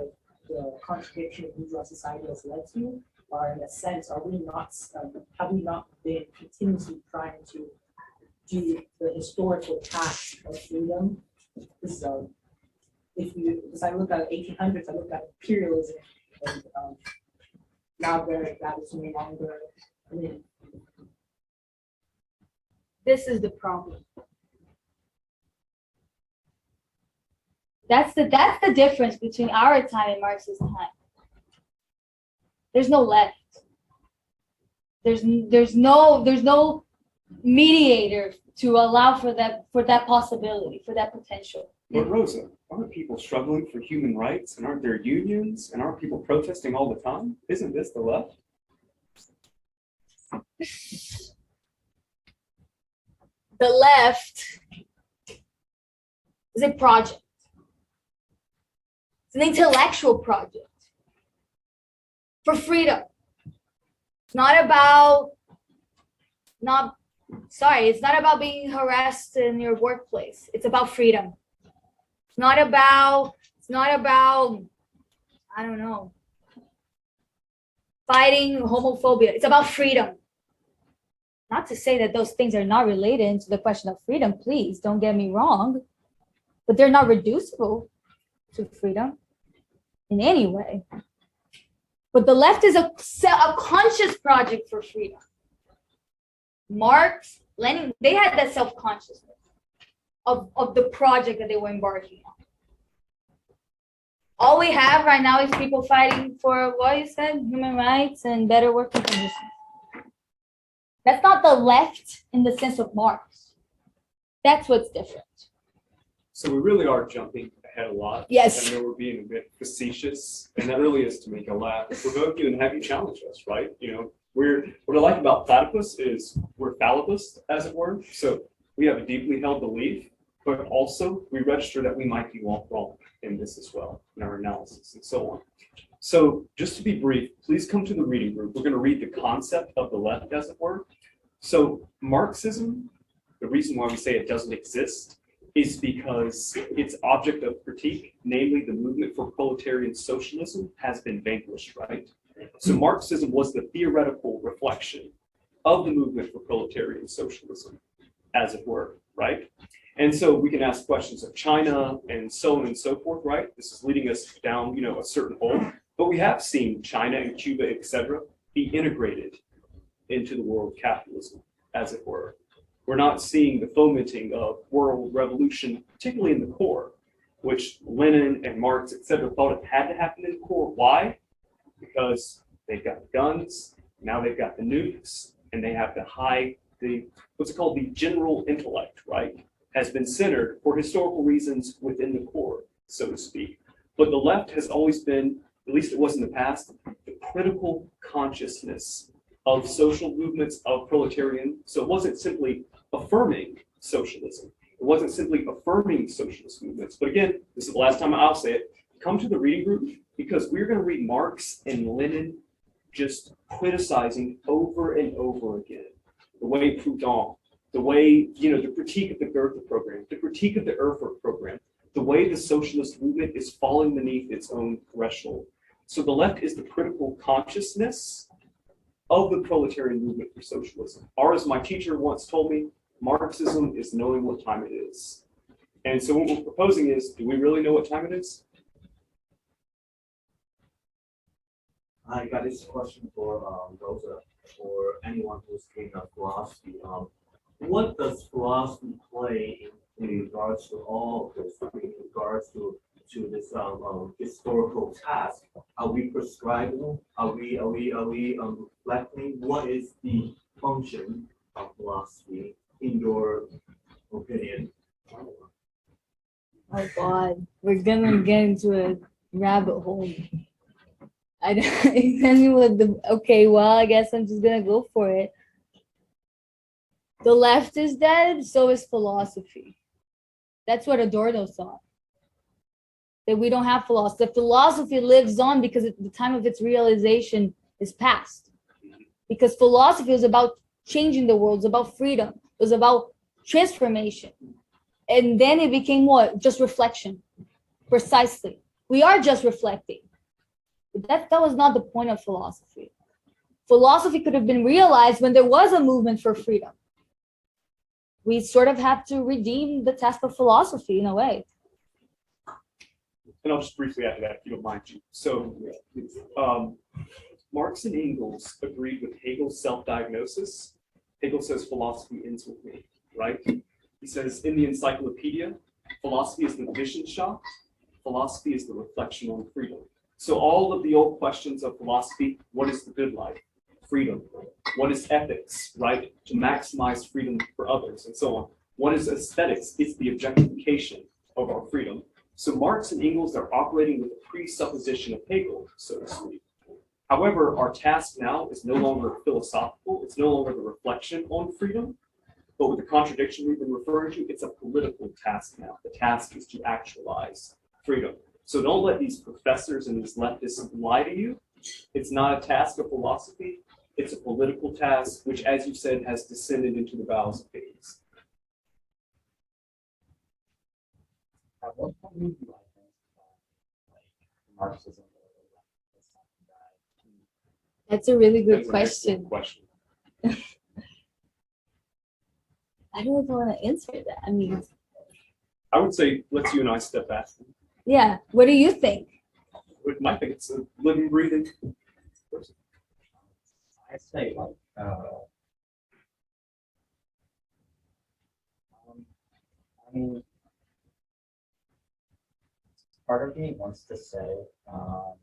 the contradiction of bourgeois society has led to, or in a sense, have we not been continuously trying to do the historical task of freedom? This, because I look at 1800s, I look at imperialism, and now that is no longer. I mean, This is the problem. That's the difference between our time and Marx's time. There's no left. There's no mediator to allow for that possibility, for that potential. But Rosa, aren't people struggling for human rights, and aren't there unions, and aren't people protesting all the time? Isn't this the left? The left is a project. It's an intellectual project for freedom. It's not about being harassed in your workplace. It's about freedom. It's not about, I don't know, fighting homophobia. It's about freedom. Not to say that those things are not related to the question of freedom, please don't get me wrong, but they're not reducible to freedom in any way. But the left is a conscious project for freedom. Marx, Lenin, they had that self-consciousness of the project that they were embarking on. All we have right now is people fighting for what you said, human rights and better working conditions. That's not the left in the sense of Marx. That's what's different. So we really are jumping ahead a lot. Yes. I know we're being a bit facetious, and that really is to make a laugh, provoke you, and have you challenge us, right? You know, what I like about Platypus is we're fallibist, as it were. So we have a deeply held belief, but also we register that we might be wrong in this as well, in our analysis and so on. So just to be brief, please come to the reading group. We're going to read the concept of the left, as it were. So Marxism, the reason why we say it doesn't exist is because its object of critique, namely the movement for proletarian socialism, has been vanquished, right? So Marxism was the theoretical reflection of the movement for proletarian socialism, as it were, right? And so we can ask questions of China and so on and so forth, right? This is leading us down, a certain hole. But we have seen China and Cuba, etc., be integrated into the world of capitalism, as it were. We're not seeing the fomenting of world revolution, particularly in the core, which Lenin and Marx, etc., thought it had to happen in the core. Why? Because they've got the guns, now they've got the nukes, and they have to hide the general intellect, right? Has been centered for historical reasons within the core, so to speak. But the left has always been, at least it was in the past, the critical consciousness of social movements of proletarian. So it wasn't simply affirming socialism. It wasn't simply affirming socialist movements. But again, this is the last time I'll say it. Come to the reading group, because we're going to read Marx and Lenin just criticizing over and over again. The way Proudhon, the way, the critique of the Goethe program, the critique of the Erfurt program, the way the socialist movement is falling beneath its own threshold. So the left is the critical consciousness of the proletarian movement for socialism. Or as my teacher once told me, Marxism is knowing what time it is. And so what we're proposing is, do we really know what time it is? I got this question for Rosa, or anyone who's in philosophy. What does philosophy play in regards to all of this, in regards to this historical task? Are we prescribing? Are we reflecting? What is the function of philosophy in your opinion? Oh God, we're gonna get into a rabbit hole. I guess I'm just gonna go for it. The left is dead, so is philosophy. That's what Adorno thought. That we don't have philosophy. The philosophy lives on because the time of its realization is past. Because philosophy was about changing the world, it was about freedom, it was about transformation. And then it became what? Just reflection. Precisely. We are just reflecting. But that was not the point of philosophy. Philosophy could have been realized when there was a movement for freedom. We sort of have to redeem the task of philosophy in a way. And I'll just briefly add to that, if you don't mind, G. So, Marx and Engels agreed with Hegel's self-diagnosis. Hegel says philosophy ends with me, right? He says in the encyclopedia, philosophy is the vision shop, philosophy is the reflection on freedom. So all of the old questions of philosophy, what is the good life? Freedom. What is ethics, right? To maximize freedom for others and so on. What is aesthetics? It's the objectification of our freedom. So Marx and Engels are operating with a presupposition of Hegel, so to speak. However, our task now is no longer philosophical. It's no longer the reflection on freedom, but with the contradiction we've been referring to, it's a political task now. The task is to actualize freedom. So don't let these professors and these leftists lie to you. It's not a task of philosophy. It's a political task, which, as you said, has descended into the bowels of Hades. At what point do you identify like Marxism or something that That's a really good That's an question. excellent question. I don't even want to answer that. I mean, I would say, let's you and I step back. yeah. What do you think? With my thing, it's a living, breathing person. I say like I mean part of me wants to say I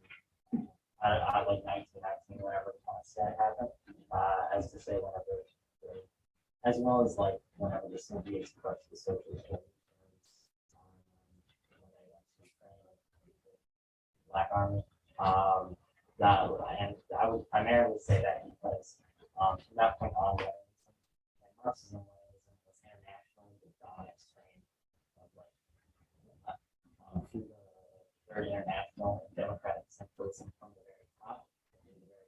like 1919 whenever that happened, as to say whenever as well as like whenever the Soviets crushed the socialist when they went to Ukraine, the Black Army. That and I would primarily say that because from that point on, Marxism was international, the dominant strain of like through the Third International and democratic centralism from the very top, the very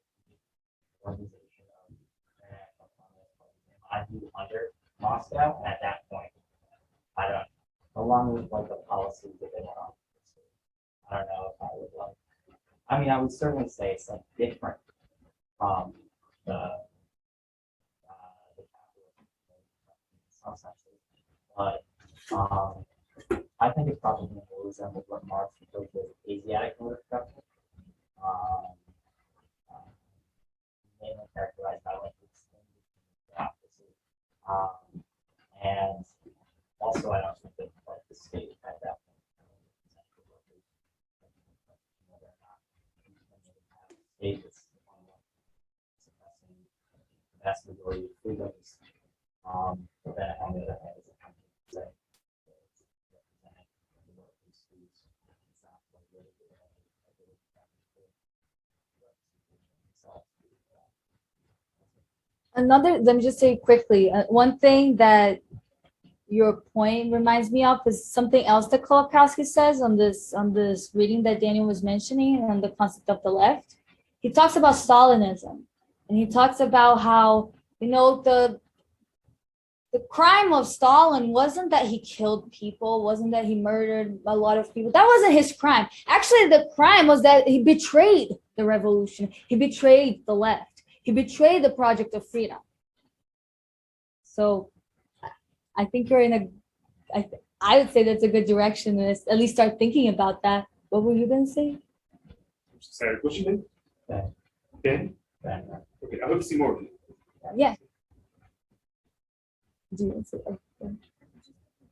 organization of international communist party. I view under Moscow, and at that point, I don't, along with like the policies that they want on, I don't know if I would like. I mean, I would certainly say it's like different from the capitalism in some senses, but I think it probably more resembles what Marx refers to as Asiatic motor structure, mainly characterized by like democracy, and also I don't think that like the state at that point. State is suppressing the vast majority of freedoms, but then on the other hand, is a company saying it's representing the workers who's it's not like really good at Another, let me just say quickly, one thing that your point reminds me of is something else that Kolakowski says on this reading that Daniel was mentioning on the concept of the left. He talks about Stalinism, and he talks about how, you know, the crime of Stalin wasn't that he killed people, wasn't that he murdered a lot of people. That wasn't his crime. Actually, the crime was that he betrayed the revolution. He betrayed the left. He betrayed the project of freedom. So I think you're in I would say that's a good direction, and at least start thinking about that. What were you going to say? Sorry, what's your name? Ben. Ben? Ben. Okay, I hope to see more of you. Yeah. Do you want to say that?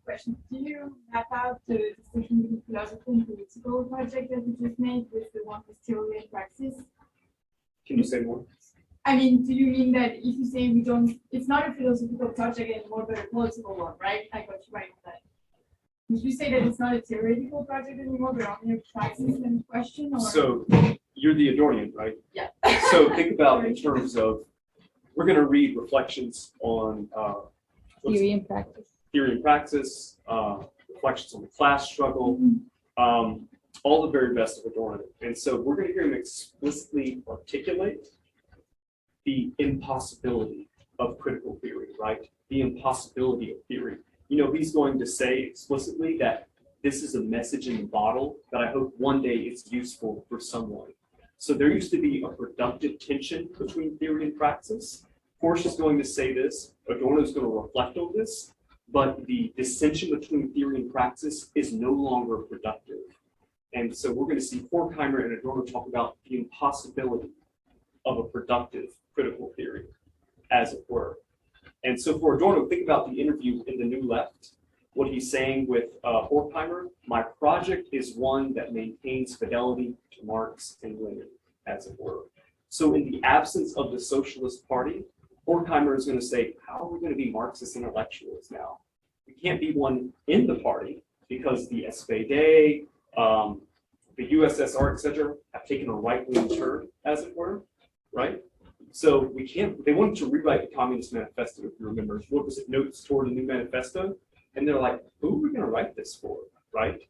Question. Do you map out the distinction between philosophical and political project that you just made with the one with theory and praxis? Can you say more? I mean, do you mean that if you say we don't, it's not a philosophical project anymore, but a political one, right? I got you right on that. Would you say that it's not a theoretical project anymore, but only a praxis and question? Or? So you're the Adornian, right? Yeah. So think about in terms of, we're going to read reflections on Theory and practice. theory and praxis, reflections on the class struggle, all the very best of Adorno. And so we're going to hear him explicitly articulate the impossibility of critical theory, right? the impossibility of theory. You know, he's going to say explicitly that this is a message in the bottle that I hope one day it's useful for someone. So there used to be a productive tension between theory and praxis. Porsch is going to say this, Adorno is going to reflect on this, but the dissension between theory and praxis is no longer productive. And so we're going to see Horkheimer and Adorno talk about the impossibility of a productive critical theory, as it were. And so for Adorno, think about the interview in The New Left, what he's saying with Horkheimer: my project is one that maintains fidelity to Marx and Lenin, as it were. So in the absence of the Socialist Party, Horkheimer is going to say, how are we going to be Marxist intellectuals now? We can't be one in the party because the SPD, the USSR, etc., have taken a right-wing turn, as it were, right? So we can't, they wanted to rewrite the Communist Manifesto, if you remember. What was it, Notes Toward a New Manifesto? And they're like, who are we going to write this for, right?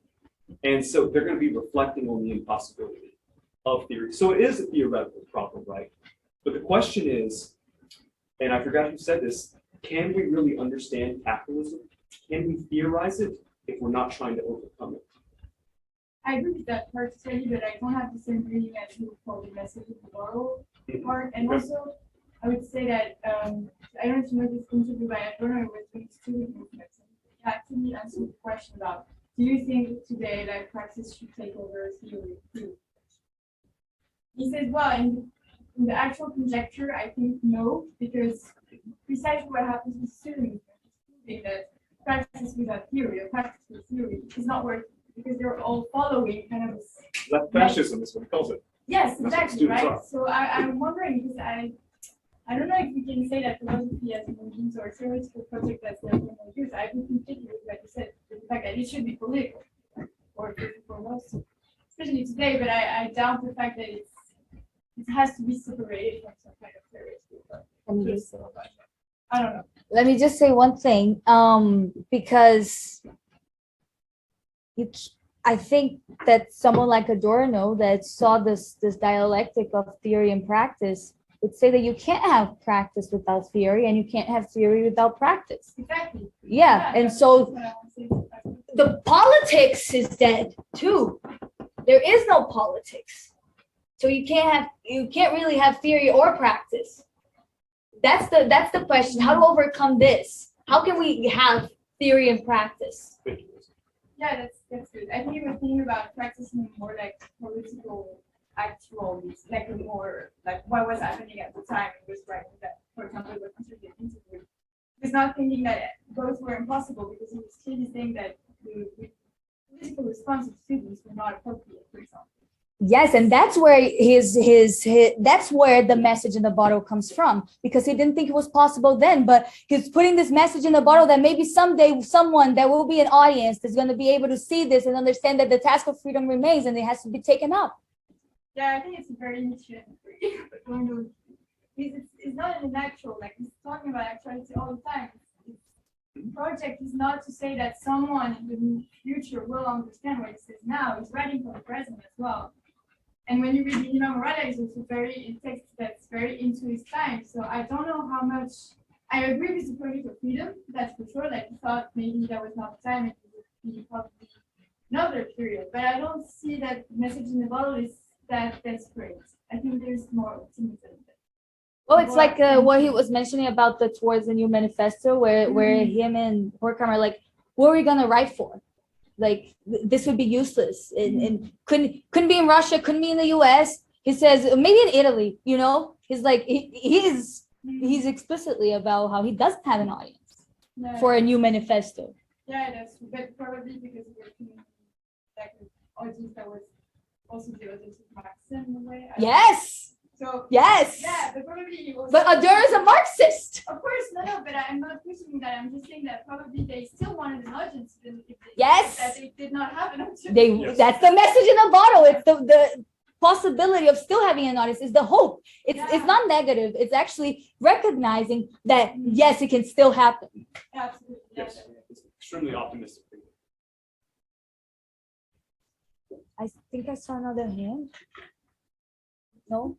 And so they're going to be reflecting on the impossibility of theory. So it is a theoretical problem, right? But the question is, and I forgot who said this, can we really understand capitalism? Can we theorize it if we're not trying to overcome it? I agree with that part, study, but I don't have the same reading as you for the message of the bottle part. And also, I would say that I don't know if you know this interview by Adorno with the student movements. He actually answered the question about, do you think today that praxis should take over theory too? He says, well, in the actual conjecture, I think no, because precisely what happens with student movement is proving that practice without theory or practice with theory is not working, because they're all following kind of. Left fascism is what he calls it. Yes, That's what exactly, students right? are. So I'm wondering, because I don't know if we can say that philosophy as an engine or a theoretical project that's like years. I would completely with what you said, with the fact that it should be political, or foremost, especially today. But I doubt the fact that it has to be separated from some kind of theoretical. I don't know. Let me just say one thing, because I think that someone like Adorno that saw this dialectic of theory and practice would say that you can't have practice without theory, and you can't have theory without practice. Exactly. Yeah, and that's so what I want to say. the politics is dead too. There is no politics, so you can't really have theory or practice. That's the question. How to overcome this? How can we have theory and practice? Yeah, that's good. I think you were thinking about practicing more like political actual, like more like what was happening at the time and was writing that, for example, what contributed interview. He's not thinking that both were impossible, because he was clearly saying that the political response of students were not appropriate, for example. Yes, and that's where that's where the message in the bottle comes from, because he didn't think it was possible then, but he's putting this message in the bottle that maybe someday someone, there will be an audience that's going to be able to see this and understand that the task of freedom remains and it has to be taken up. Yeah, I think it's very Nietzschean. It's not an actual, like he's talking about actuality all the time. The project is not to say that someone in the future will understand what he says now. He's writing for the present as well. And when you read Nina Morada, it's also a text that's very into his time. So I don't know how much I agree with the political freedom, that's for sure. Like he thought maybe there was not time and it would be probably another period. But I don't see that message in the bottle is that desperate. I think there's more optimism. Well, it's like what he was mentioning about the Towards the New Manifesto, where him and Horkheimer are like, what are we gonna write for? Like this would be useless, and couldn't be in Russia, couldn't be in the U.S. He says maybe in Italy. You know, he's like he's explicitly about how he doesn't have an audience for a new manifesto. Yeah, that's true. But probably because we're like an audience that was also the audience of Marxism in a way. Yes. So yes. Yeah, but probably he was. But Adorno is a Marxist. Of course, no, but I'm not questioning that. I'm just saying that probably they still wanted an audience, even if that they did not have an audience. That's the message in the bottle. It's the possibility of still having an audience is the hope. It's not negative. It's actually recognizing that yes, it can still happen. Absolutely. Yes, it's extremely optimistic. I think I saw another hand. No.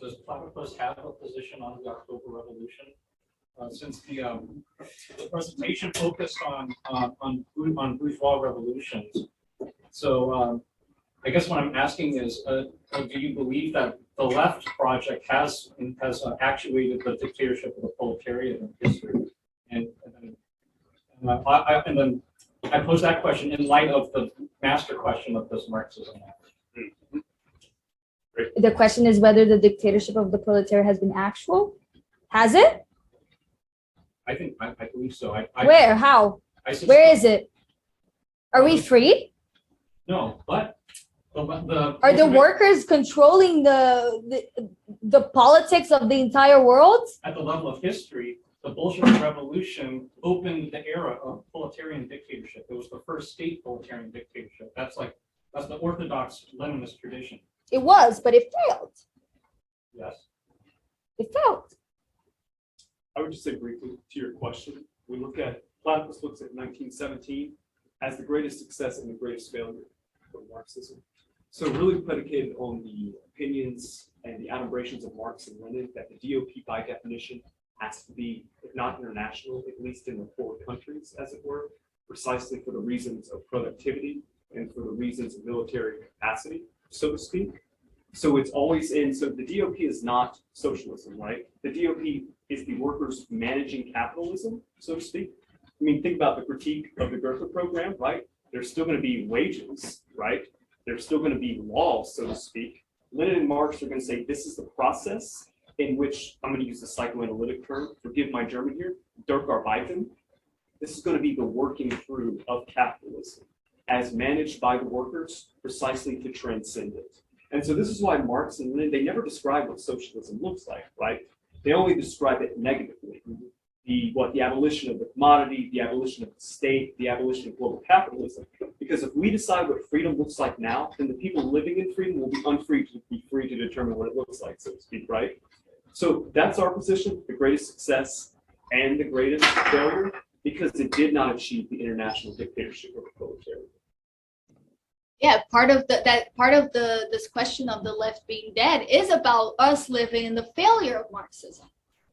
Does Platypus have a position on the October Revolution? since the presentation focused on bourgeois revolutions. So I guess what I'm asking is, do you believe that the left project has actuated the dictatorship of the proletariat in history? And then I pose that question in light of the master question of this Marxism. The question is whether the dictatorship of the proletariat has been actual. Has it? I believe so. Where? How? Where is it? Are we free? No, but Are the workers controlling the politics of the entire world? at the level of history, the Bolshevik Revolution opened the era of proletarian dictatorship. It was the first state proletarian dictatorship. That's the orthodox Leninist tradition. It was, but it failed. Yes. It failed. I would just say briefly to your question, we look at, Platypus looks at 1917 as the greatest success and the greatest failure for Marxism. So really predicated on the opinions and the adumbrations of Marx and Lenin that the DOP by definition has to be, if not international, at least in the poor countries, as it were, precisely for the reasons of productivity and for the reasons of military capacity, so to speak. So it's always in, so the DOP is not socialism, right? The DOP is the workers managing capitalism, so to speak. I mean, think about the critique of the Goethe program, right? There's still going to be wages, right? There's still going to be laws, so to speak. Lenin and Marx are going to say this is the process in which, I'm going to use the psychoanalytic term, forgive my German here, Durcharbeiten. This is going to be the working through of capitalism as managed by the workers precisely to transcend it. And so this is why Marx and Lenin, they never describe what socialism looks like, right? They only describe it negatively. The abolition of the commodity, the abolition of the state, the abolition of global capitalism. Because if we decide what freedom looks like now, then the people living in freedom will be unfree to be free to determine what it looks like, so to speak, right? So that's our position, the greatest success and the greatest failure, because it did not achieve the international dictatorship of the proletariat. Yeah, part of this question of the left being dead is about us living in the failure of Marxism,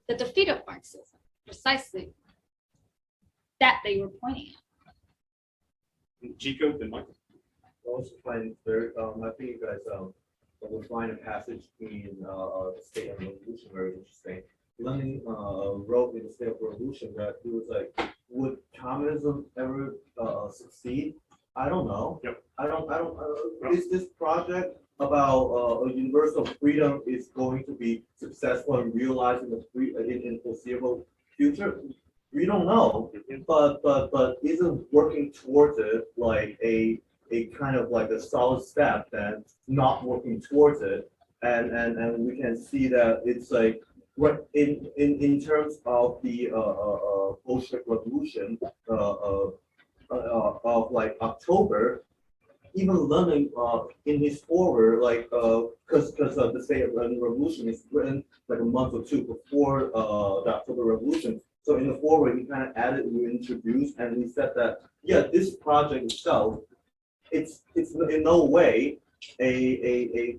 the defeat of Marxism, precisely that they were pointing at. G-code, then Michael. I also find it very, I think you guys will find a passage in the State of Revolution very interesting. Lenin wrote in the State of Revolution that he was like, would communism ever succeed? I don't know. Yep. I don't. Is this project about a universal freedom is going to be successful and realized in the foreseeable future? We don't know. But isn't working towards it like a kind of like a solid step than not working towards it? And we can see that it's like what in terms of the Bolshevik Revolution of like October, even Lenin in his foreword, like because the State of the Revolution is written like a month or two before the October Revolution. So in the foreword, he kind of added, we introduced, and he said that this project itself, it's in no way a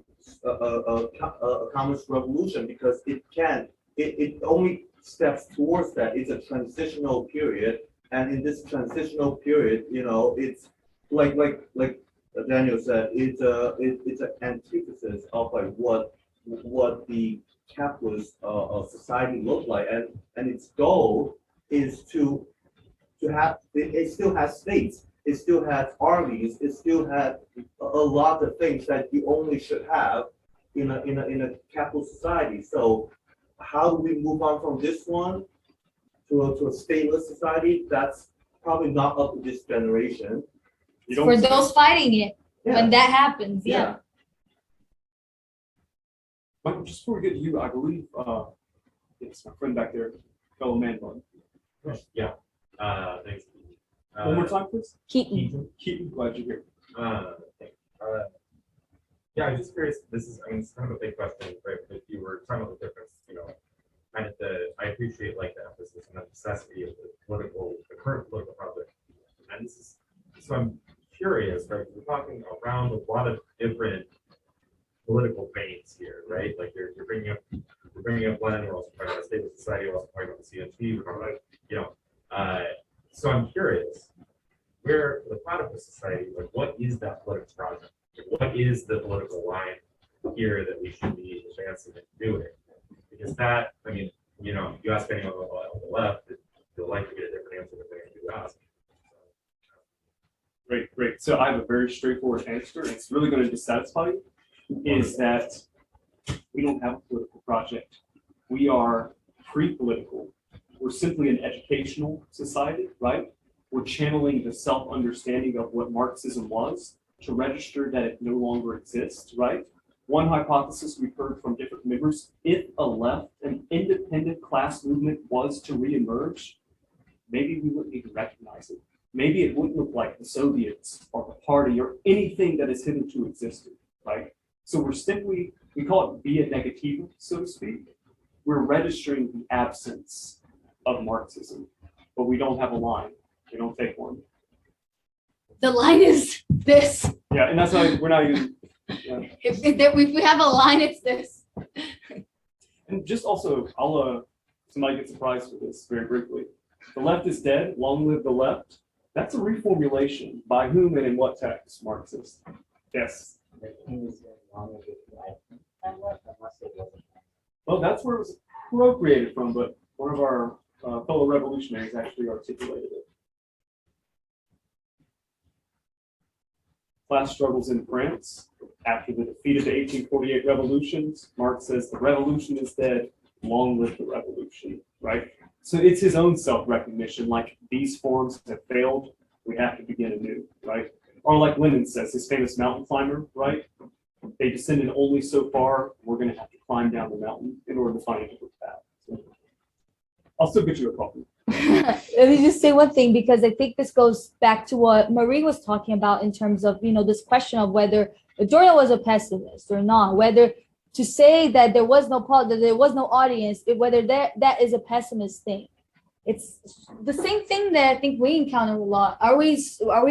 communist revolution, because it only steps towards that. It's a transitional period. And in this transitional period, it's like Daniel said, it's an antithesis of like what the capitalist society looked like, and its goal is to have it still has states, it still has armies, it still has a lot of things that you only should have in a capitalist society. So how do we move on from this one to a stateless society? That's probably not up to this generation. For those fighting it, when that happens, Yeah. Michael, just before we get to you, I believe, it's my friend back there, fellow man. Yeah, thanks. One more time, please. Keaton. Keaton, glad you're here. Yeah, I'm just curious. It's kind of a big question, right? If you were talking about the difference, kind of I appreciate like the emphasis on the necessity of the current political project. And so I'm curious, right? We're talking around a lot of different political veins here, right? Like you're bringing up Lenin, we're also talking about stable society, we're also talking about the CNT, we're we're the Platypus Society, like what is that political project? What is the political line here that we should be advancing and doing? Because that, I mean, you know, you ask anyone on the left, you'll likely get a different answer than you ask. Great, great. So I have a very straightforward answer. It's really going to dissatisfy you. Is that we don't have a political project. We are pre-political. We're simply an educational society, right? We're channeling the self-understanding of what Marxism was to register that it no longer exists, right? One hypothesis we've heard from different members, if an independent class movement was to reemerge, maybe we wouldn't even recognize it. Maybe it wouldn't look like the Soviets or the party or anything that has hitherto existed, right? So we're simply, we call it via negativa, so to speak. We're registering the absence of Marxism, but we don't have a line. We don't take one. The line is this. Yeah, and that's why we're not even. Yeah. If we have a line, it's this. And just also, somebody get surprised with this very briefly. The left is dead. Long live the left. That's a reformulation by whom and in what text, Marxist? Yes. The king is long as it life. Unless it wasn't. Well, that's where it was appropriated from, but one of our fellow revolutionaries actually articulated it. Class struggles in France. After the defeat of the 1848 revolutions, Marx says the revolution is dead, long live the revolution, right? So it's his own self-recognition, like these forms have failed, we have to begin anew, right? Or like Lenin says, his famous mountain climber, right? They descended only so far, we're gonna have to climb down the mountain in order to find a different path. So I'll still get you a coffee. Let me just say one thing, because I think this goes back to what Marie was talking about in terms of, this question of whether Adorno was a pessimist or not, whether to say that there was no audience, whether that is a pessimist thing. It's the same thing that I think we encounter a lot. Are we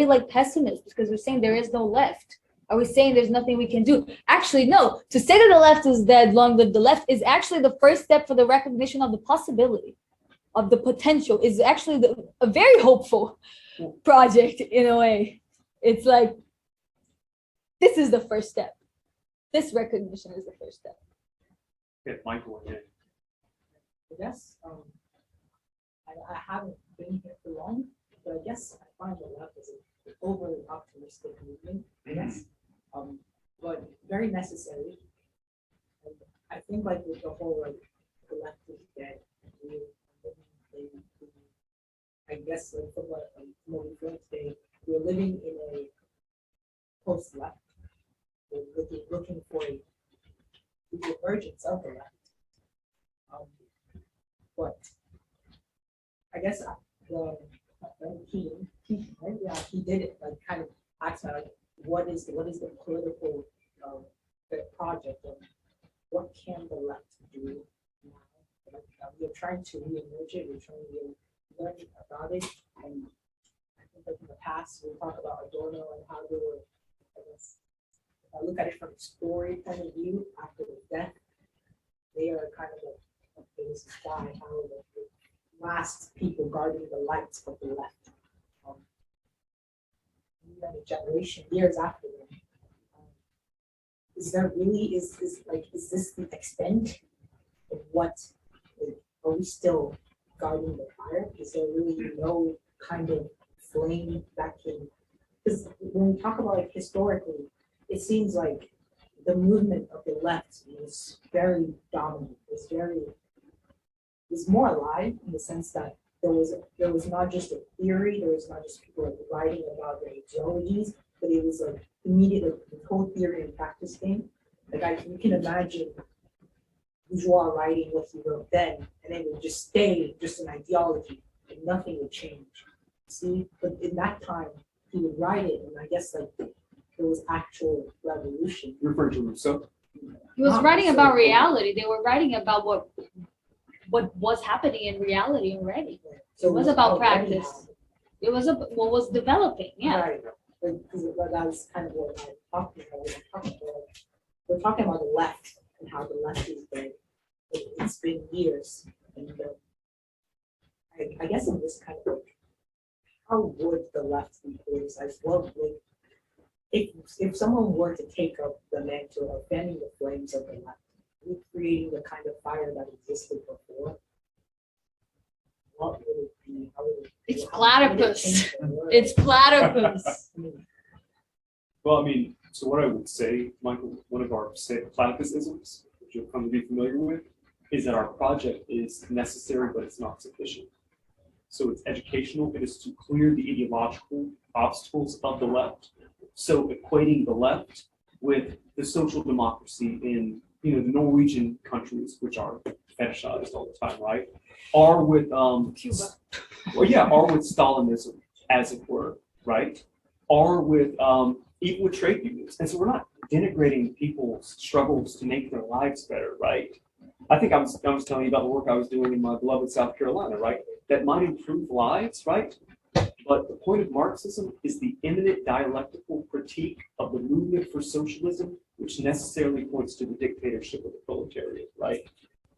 like pessimists because we're saying there is no left? Are we saying there's nothing we can do? Actually, no. To say that the left is dead, long live the left, is actually the first step for the recognition of the possibility, of the potential. Is actually a very hopeful project in a way. It's like, this is the first step. This recognition is the first step. Yeah, Michael again. I guess I haven't been here for long, but I guess I find the left as an overly optimistic movement, I guess. But very necessary. And I think like with the whole the left is dead. I guess like from what we feel today, we're living in a post-left. We're looking for the emergence of the left. But I guess he did it like kind of asked about like, what is the political the project and what can the left do now? We're trying to reemerge it. We're trying to learn about it, and I think like in the past we talk about Adorno and how they were. I guess if I look at it from a story point of view, after the death, they are kind of like this guy, how the last people guarding the lights of the left. A generation years after them. Is there really is this the extent of what are we still guarding the fire? Is there really no kind of flame that can? Because when we talk about it historically, it seems like the movement of the left is very dominant. It's more alive in the sense that there was not just a theory, there was not just people like writing about their ideologies, but it was like immediately the whole theory and practice thing. Like you can imagine Bourgeois writing what he wrote then, and it would just stay just an ideology, and nothing would change. See, but in that time he would write it, and I guess like there was actual revolution. You're referring to Rousseau? He was writing about reality. They were writing about what was happening in reality already. So it was about practice. It was what was developing. Yeah. Right. Because that's kind of what I'm talking about. We're talking about the left and how the left is dead. It's been years, and I guess I'm just kind of like how would the left be politicized? What would, if someone were to take up the mantle of fanning the flames of the left, recreating the kind of fire that existed before, what would it be? How would it It's how would it platypus. change the world? It's platypus. I mean, Well, I mean, so what I would say, Michael, one of our platypusisms, which you'll come to be familiar with, is that our project is necessary, but it's not sufficient. So it's educational. It is to clear the ideological obstacles of the left. So equating the left with the social democracy in, the Norwegian countries, which are fetishized all the time, right? Are with Cuba. Well, yeah, are with Stalinism, as it were, right? Are with even with trade unions. And so we're not denigrating people's struggles to make their lives better, right? I think I was telling you about the work I was doing in my beloved South Carolina, right? That might improve lives, right? But the point of Marxism is the imminent dialectical critique of the movement for socialism, which necessarily points to the dictatorship of the proletariat, right?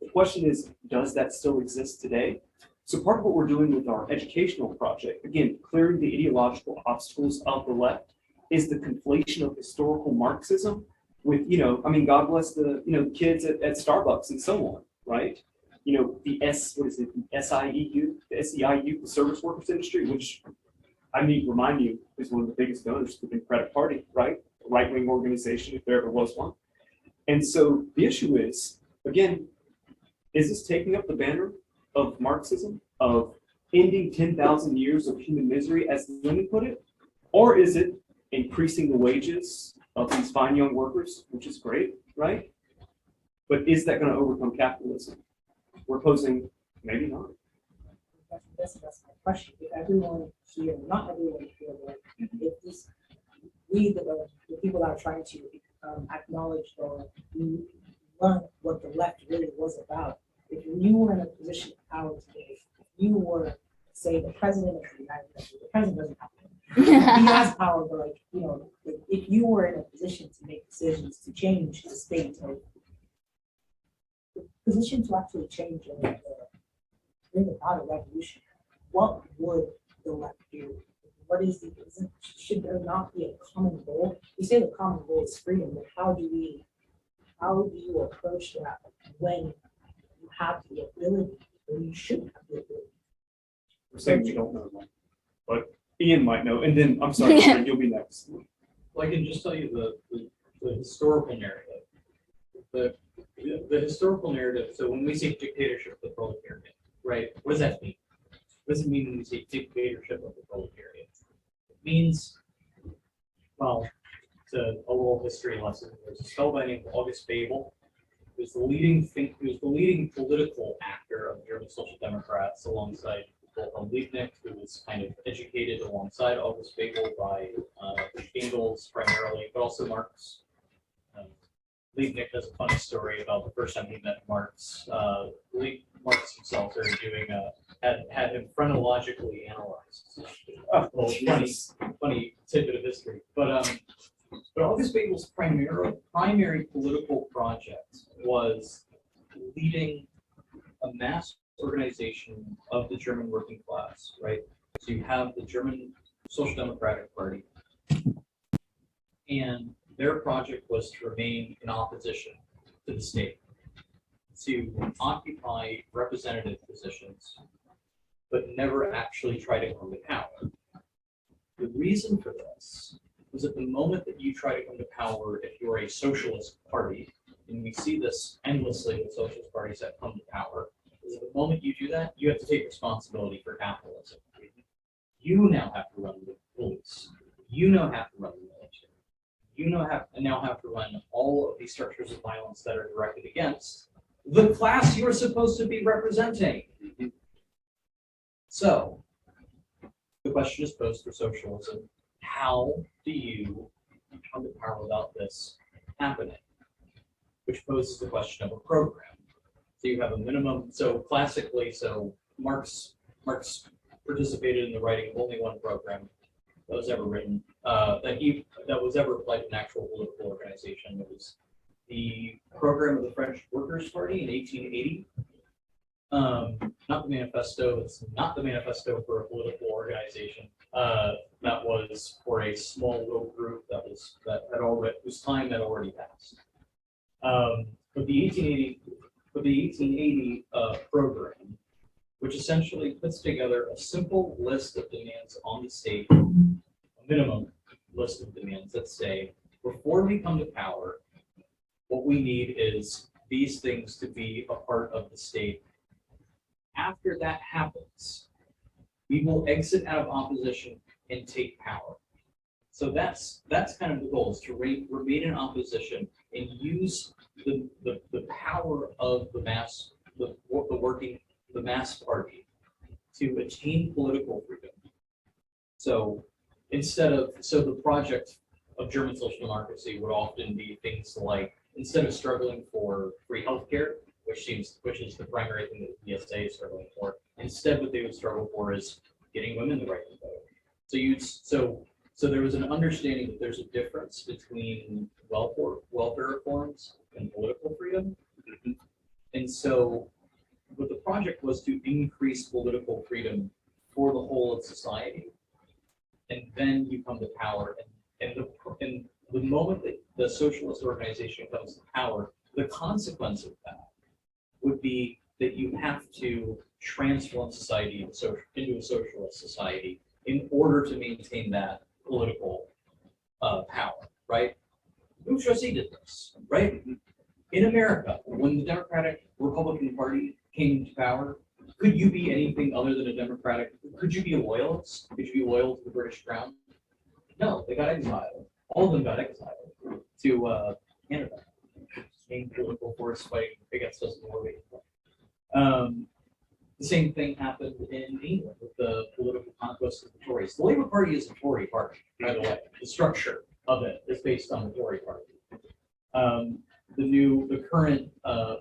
The question is, does that still exist today? So part of what we're doing with our educational project, again, clearing the ideological obstacles of the left, is the conflation of historical Marxism with, God bless the, kids at Starbucks and so on, right? The SIEU, the SEIU, the service workers industry, which I need to remind you is one of the biggest donors to the Democratic Party, right? A right-wing organization, if there ever was one. And so the issue is, again, is this taking up the banner of Marxism, of ending 10,000 years of human misery, as Lenin put it? Or is it increasing the wages of these fine young workers, which is great, right? But is that going to overcome capitalism? We're posing maybe not. that's my question. If everyone here, not everyone here, but if this, we, the people that are trying to acknowledge or learn what the left really was about, if you were in a position of power today, if you were, say, the president of the United States, the president doesn't have to, he has power, but if you were in a position to make decisions to change the state of the position to actually change and bring about a revolution, what would the left do? What is the, should there not be a common goal? We say the common goal is freedom, but how do you approach that when you have the ability, or you should have the ability? We're saying we don't know, but Ian might know. And then, I'm sorry, Fred, you'll be next. Well, I can just tell you the historical narrative. The historical narrative, so when we say dictatorship of the proletariat, right, what does that mean? What does it mean when we say dictatorship of the proletariat? It means, well, it's a little history lesson. There's a fellow by the name of August Bebel, who's the leading political actor of German Social Democrats, alongside Wilhelm Liebknecht, who was kind of educated alongside August Bebel by Engels primarily, but also Marx. Liebknecht has a funny story about the first time he met Marx. Marx himself started doing had him chronologically analyzed. Well, funny tidbit of history. But August Bebel's primary political project was leading a mass organization of the German working class, right? So you have the German Social Democratic Party, and their project was to remain in opposition to the state, to occupy representative positions, but never actually try to come to power. The reason for this was at the moment that you try to come to power, if you're a socialist party, and we see this endlessly with socialist parties that come to power, is at the moment you do that, you have to take responsibility for capitalism. You now have to run the police. You now have to run the military. You now have to run all of these structures of violence that are directed against the class you're supposed to be representing. So, the question is posed for socialism: how do you come to power without this happening? Which poses the question of a program. So you have a minimum. So classically, Marx participated in the writing of only one program that was ever written, that was ever applied to an actual political organization. It was the program of the French Workers' Party in 1880. Not the manifesto. It's not the manifesto for a political organization. That was for a small little group that had already, whose time had already passed. But the 1880 program, which essentially puts together a simple list of demands on the state, a minimum list of demands that say, before we come to power, what we need is these things to be a part of the state. After that happens, we will exit out of opposition and take power. So that's kind of the goal, is to remain in opposition and use the power of the mass, the mass party to attain political freedom. So the project of German social democracy would often be things like, instead of struggling for free healthcare, which is the primary thing that the PSA is struggling for, instead what they would struggle for is getting women the right to vote. So there was an understanding that there's a difference between welfare reforms and political freedom. And so what the project was to increase political freedom for the whole of society. And then you come to power. And the moment that the socialist organization comes to power, the consequence of that would be that you have to transform society into a socialist society in order to maintain that political power, right? Bourgeoisie did this, right? In America, when the Democratic Republican Party came to power, could you be anything other than a Democratic? Could you be a loyalist? Could you be loyal to the British Crown? No, they got exiled. All of them got exiled to Canada. Main political force fighting against us in the war. The same thing happened in England with the political conquest of the Tories. The Labour Party is a Tory party, by the way. The structure of it is based on the Tory party. The current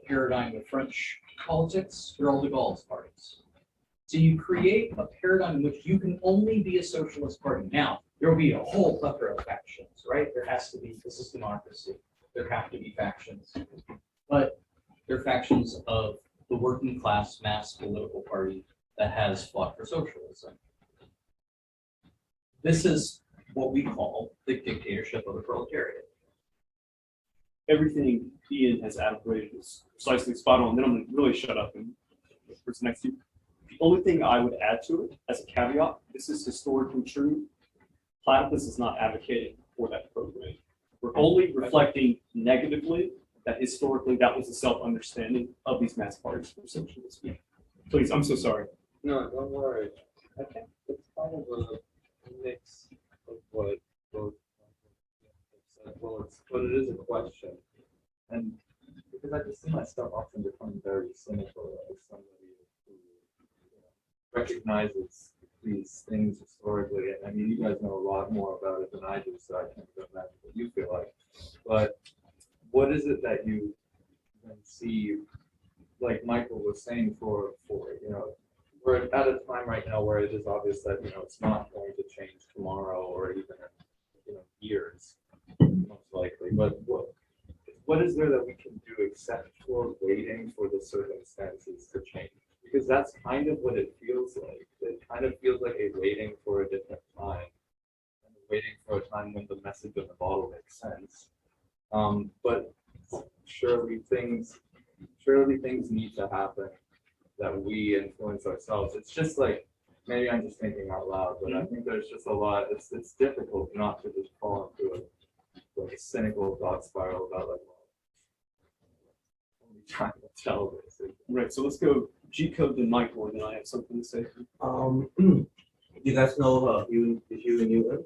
paradigm of French politics, they're all de Gaulle's parties. So you create a paradigm in which you can only be a socialist party. Now, there will be a whole plethora of factions, right? There has to be, this is democracy. There have to be factions. But they're factions of the working class mass political party that has fought for socialism. This is what we call the dictatorship of the proletariat. Everything Ian has advocated is precisely spot on. Then I'm going to really shut up and what's next to you. The only thing I would add to it as a caveat, this is historically true. Platypus is not advocating for that program. We're only reflecting negatively that historically that was a self-understanding of these mass parties for socialism. Please, I'm so sorry. No, don't worry. I think it's kind of a mix of what both said. Well, but it is a question. And because I just see myself often becoming very cynical as somebody who recognizes these things historically. I mean, you guys know a lot more about it than I do, so I can't even imagine what you feel like. But what is it that you then see, like Michael was saying, for we're at a time right now where it is obvious that it's not going to change tomorrow or even in years, most likely. But what is there that we can do except for waiting for the circumstances to change? Because that's kind of what it feels like. It kind of feels like a waiting for a different time, and waiting for a time when the message in the bottle makes sense. But surely things need to happen that we influence ourselves. It's just like, maybe I'm just thinking out loud, but I think there's just a lot. It's difficult not to just fall into a cynical thought spiral about like, well, what are we trying to tell this? Right, so let's go G-code then Michael, and then I have something to say. You guys know Huey Newton,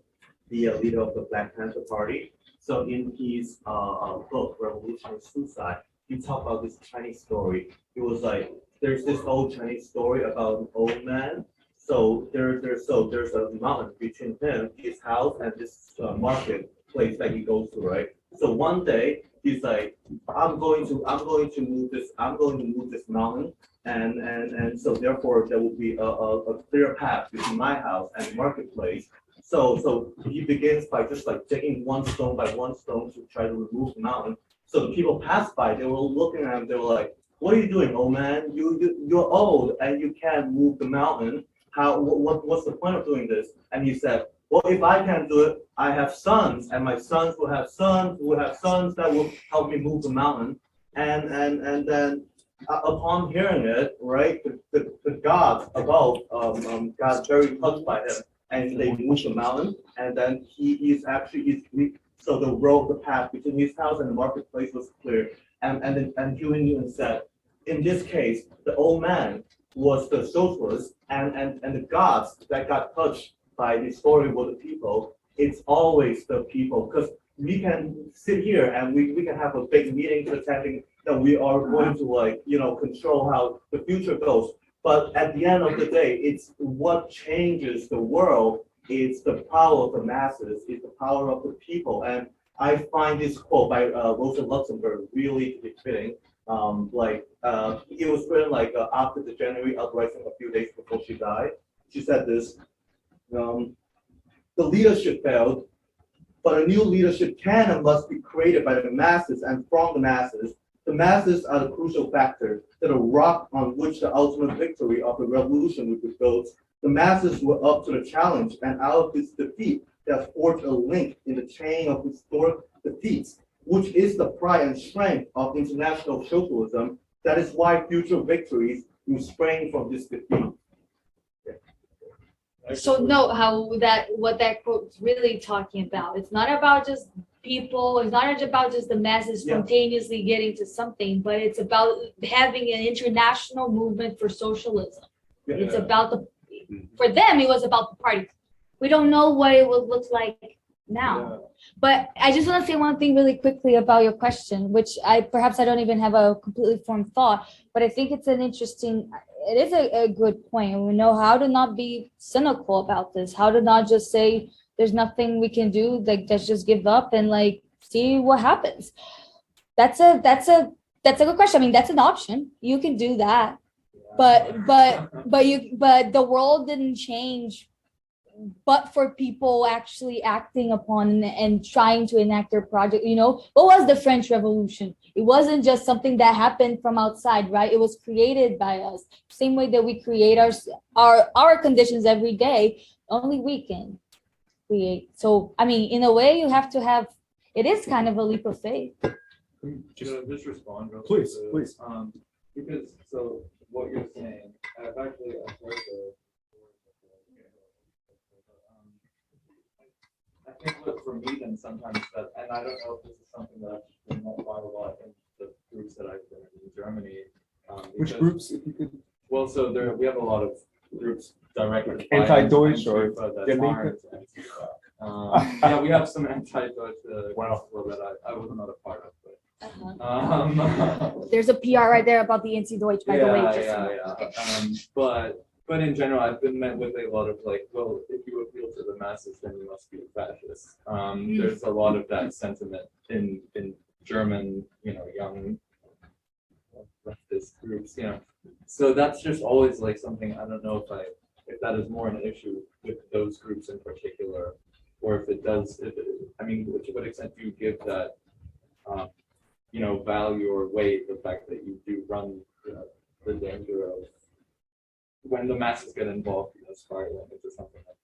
the leader of the Black Panther Party. So in his book, Revolutionary Suicide, he talked about this Chinese story. It was like, there's this old Chinese story about an old man. So there's a mountain between him, his house, and this marketplace that he goes to, right? So one day he's like, I'm going to move this mountain, and so therefore there will be a clear path between my house and the marketplace. So he begins by just like digging one stone by one stone to try to remove the mountain. So the people passed by, they were looking at him, they were like, what are you doing, old man? You're old and you can't move the mountain. what's the point of doing this? And he said, well, if I can't do it, I have sons, and my sons will have sons who will have sons that will help me move the mountain. And then upon hearing it, right, the gods above got very touched by him, and they moved the mountain. And then he's so the path between his house and the marketplace was clear. And Huey Newton said, in this case, the old man was the socialist, and the gods that got touched by the story were the people. It's always the people, because we can sit here and we can have a big meeting pretending that we are going to control how the future goes. But at the end of the day, it's what changes the world. It's the power of the masses. It's the power of the people. And I find this quote by Rosa Luxemburg really fitting. It was written after the January uprising, a few days before she died. She said this: the leadership failed, but a new leadership can and must be created by the masses and from the masses. The masses are the crucial factor, the rock on which the ultimate victory of the revolution would be built. The masses were up to the challenge, and out of this defeat, they have forged a link in the chain of historic defeats, which is the pride and strength of international socialism. That is why future victories will spring from this defeat. So note what that quote's really talking about. It's not about just people, it's not about just the masses spontaneously getting to something, but it's about having an international movement for socialism. It's about for them, it was about the party. We don't know what it will look like now. But I just want to say one thing really quickly about your question, which I don't even have a completely formed thought, but I think it's it is a good point. We know how to not be cynical about this, how to not just say there's nothing we can do, let's just give up and see what happens. That's a good question. I mean, that's an option. You can do that. But the world didn't change but for people actually acting upon and trying to enact their project. What was the French Revolution? It wasn't just something that happened from outside, right? It was created by us. Same way that we create our conditions every day, only we can create. So, I mean, in a way, you have to have, it is kind of a leap of faith. Just respond real Please, quick. please. Because, so what you're saying, I've heard I think what for me then sometimes that, and I don't know if this is something that I've been not quite a lot in the groups that I've been in Germany. Which groups, if you could? Well, so we have a lot of groups directed by Anti-Deutsch or that's aren't yeah, we have some anti-Deutsch Wow. that I was not a part of. But, There's a PR right there about the anti-Deutsch, by the way. But in general, I've been met with a lot of well, if you appeal to the masses, then you must be a fascist. There's a lot of that sentiment in German, young leftist groups, So that's just always something. I don't know if that is more an issue with those groups in particular, or if it does. I mean, to what extent do you give that, value or weight the fact that you do run the danger of when the masses get involved, spiraling into something that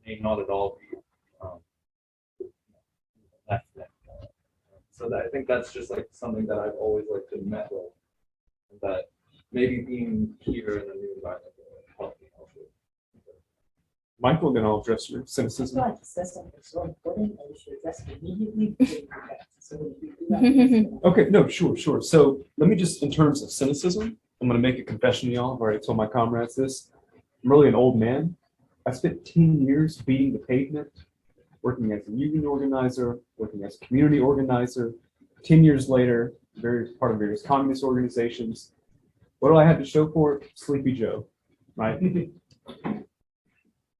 may not at all be left. So I think that's just something that I've always to met with, that maybe being here in a new environment will help me also. Michael, then I'll address your cynicism. I feel like you said something so important and you should address it immediately before you forget. So when you do that, Okay, no, sure. So let me just, in terms of cynicism, I'm going to make a confession to y'all. I've already told my comrades this. I'm really an old man. I spent 10 years beating the pavement, working as a union organizer, working as a community organizer. 10 years later, part of various communist organizations. What do I have to show for it? Sleepy Joe, right?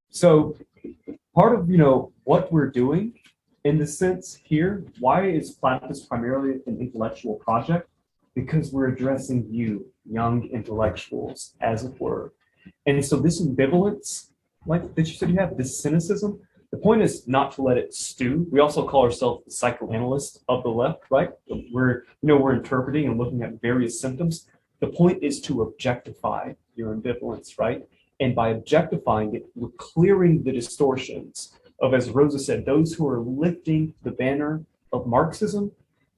So part of, what we're doing in the sense here, why is Platypus primarily an intellectual project? Because we're addressing you, young intellectuals, as it were. And so this ambivalence, that you said you have, this cynicism, the point is not to let it stew. We also call ourselves the psychoanalysts of the left, right? We're interpreting and looking at various symptoms. The point is to objectify your ambivalence, right? And by objectifying it, we're clearing the distortions of, as Rosa said, those who are lifting the banner of Marxism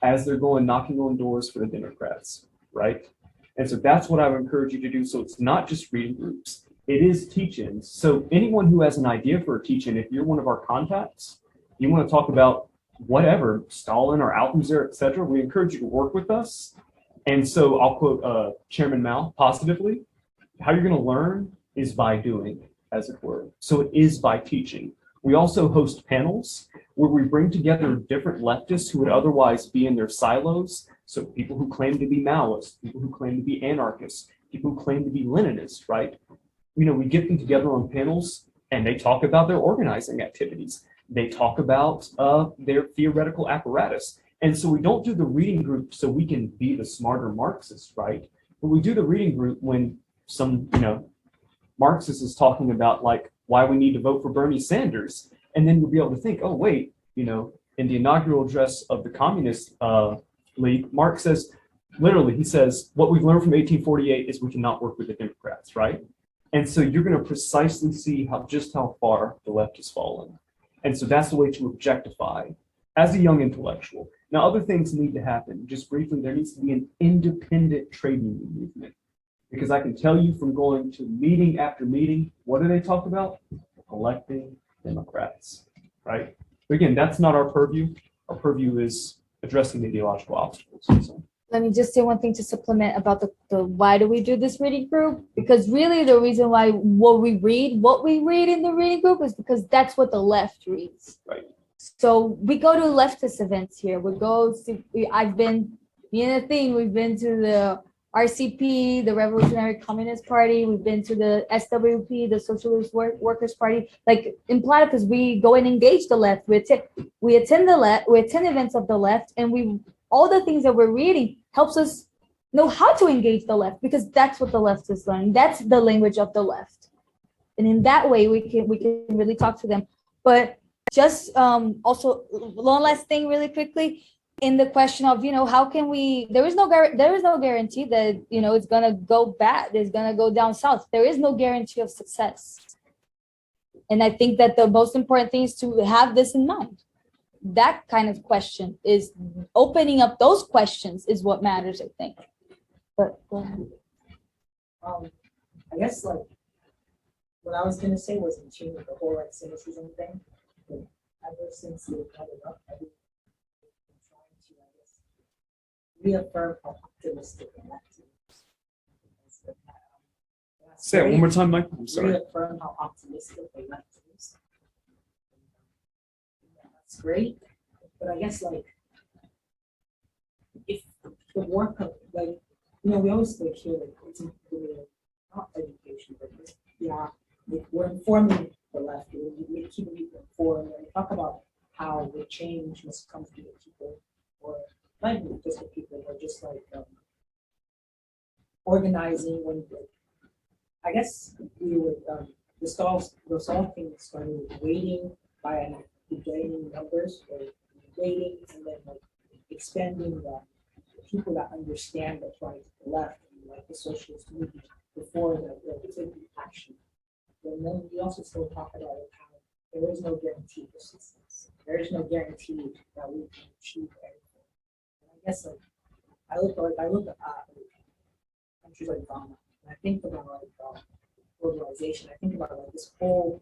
as they're going knocking on doors for the Democrats, right? And so that's what I would encourage you to do. So it's not just reading groups, it is teach-ins. So anyone who has an idea for a teach-in, if you're one of our contacts, you want to talk about whatever, Stalin or Althusser, et cetera, we encourage you to work with us. And so I'll quote Chairman Mao positively, how you're going to learn is by doing, as it were. So it is by teaching. We also host panels where we bring together different leftists who would otherwise be in their silos. So people who claim to be Maoists, people who claim to be anarchists, people who claim to be Leninists, right? You know, we get them together on panels and they talk about their organizing activities. They talk about their theoretical apparatus. And so we don't do the reading group so we can be the smarter Marxists, right? But we do the reading group when some, Marxist is talking about like why we need to vote for Bernie Sanders. And then you'll be able to think, oh, wait, in the inaugural address of the Communist League, Marx says, literally, he says, what we've learned from 1848 is we cannot work with the Democrats, right? And so you're going to precisely see just how far the left has fallen. And so that's the way to objectify as a young intellectual. Now, other things need to happen. Just briefly, there needs to be an independent trade union movement. Because I can tell you from going to meeting after meeting, what do they talk about? Electing Democrats, right? But again, that's not our purview. Our purview is addressing the ideological obstacles. So. Let me just say one thing to supplement about the why do we do this reading group? Because really the reason why what we read in the reading group is because that's what the left reads. Right. So we go to leftist events here. We've been to the RCP, the Revolutionary Communist Party. We've been to the SWP, the Socialist Workers Party. Like in Platypus, we go and engage the left. We attend events of the left, and all the things that we're reading helps us know how to engage the left, because that's what the left is learning. That's the language of the left, and in that way, we can really talk to them. But just also one last thing, really quickly. In the question of, how can we, there is no guarantee that, it's going to go bad. It's going to go down south. There is no guarantee of success. And I think that the most important thing is to have this in mind. That kind of question is opening up those questions is what matters, I think. But go ahead. I guess what I was gonna say was in tune with the whole cynicism thing. But ever since they brought it up, I've been trying to, I guess, reaffirm how optimistic the left is. Say it one more time, Mike. I'm sorry. Reaffirm how optimistic the left is. That's great, but I guess if the war comes, we always hear it's not education, but we're informing the left. We keep people informed, and we talk about how the change must come through the people, or not even just the people, but just organizing. When I guess we would the Sol thing started with waiting by an gaining numbers, or waiting and then expanding the people that understand the right to the left, and the socialist movement before the action. And then we also still talk about how there is no guarantee for success. There is no guarantee that we can achieve everything. And I guess I look at countries like Ghana, and I think about globalization. I think about this whole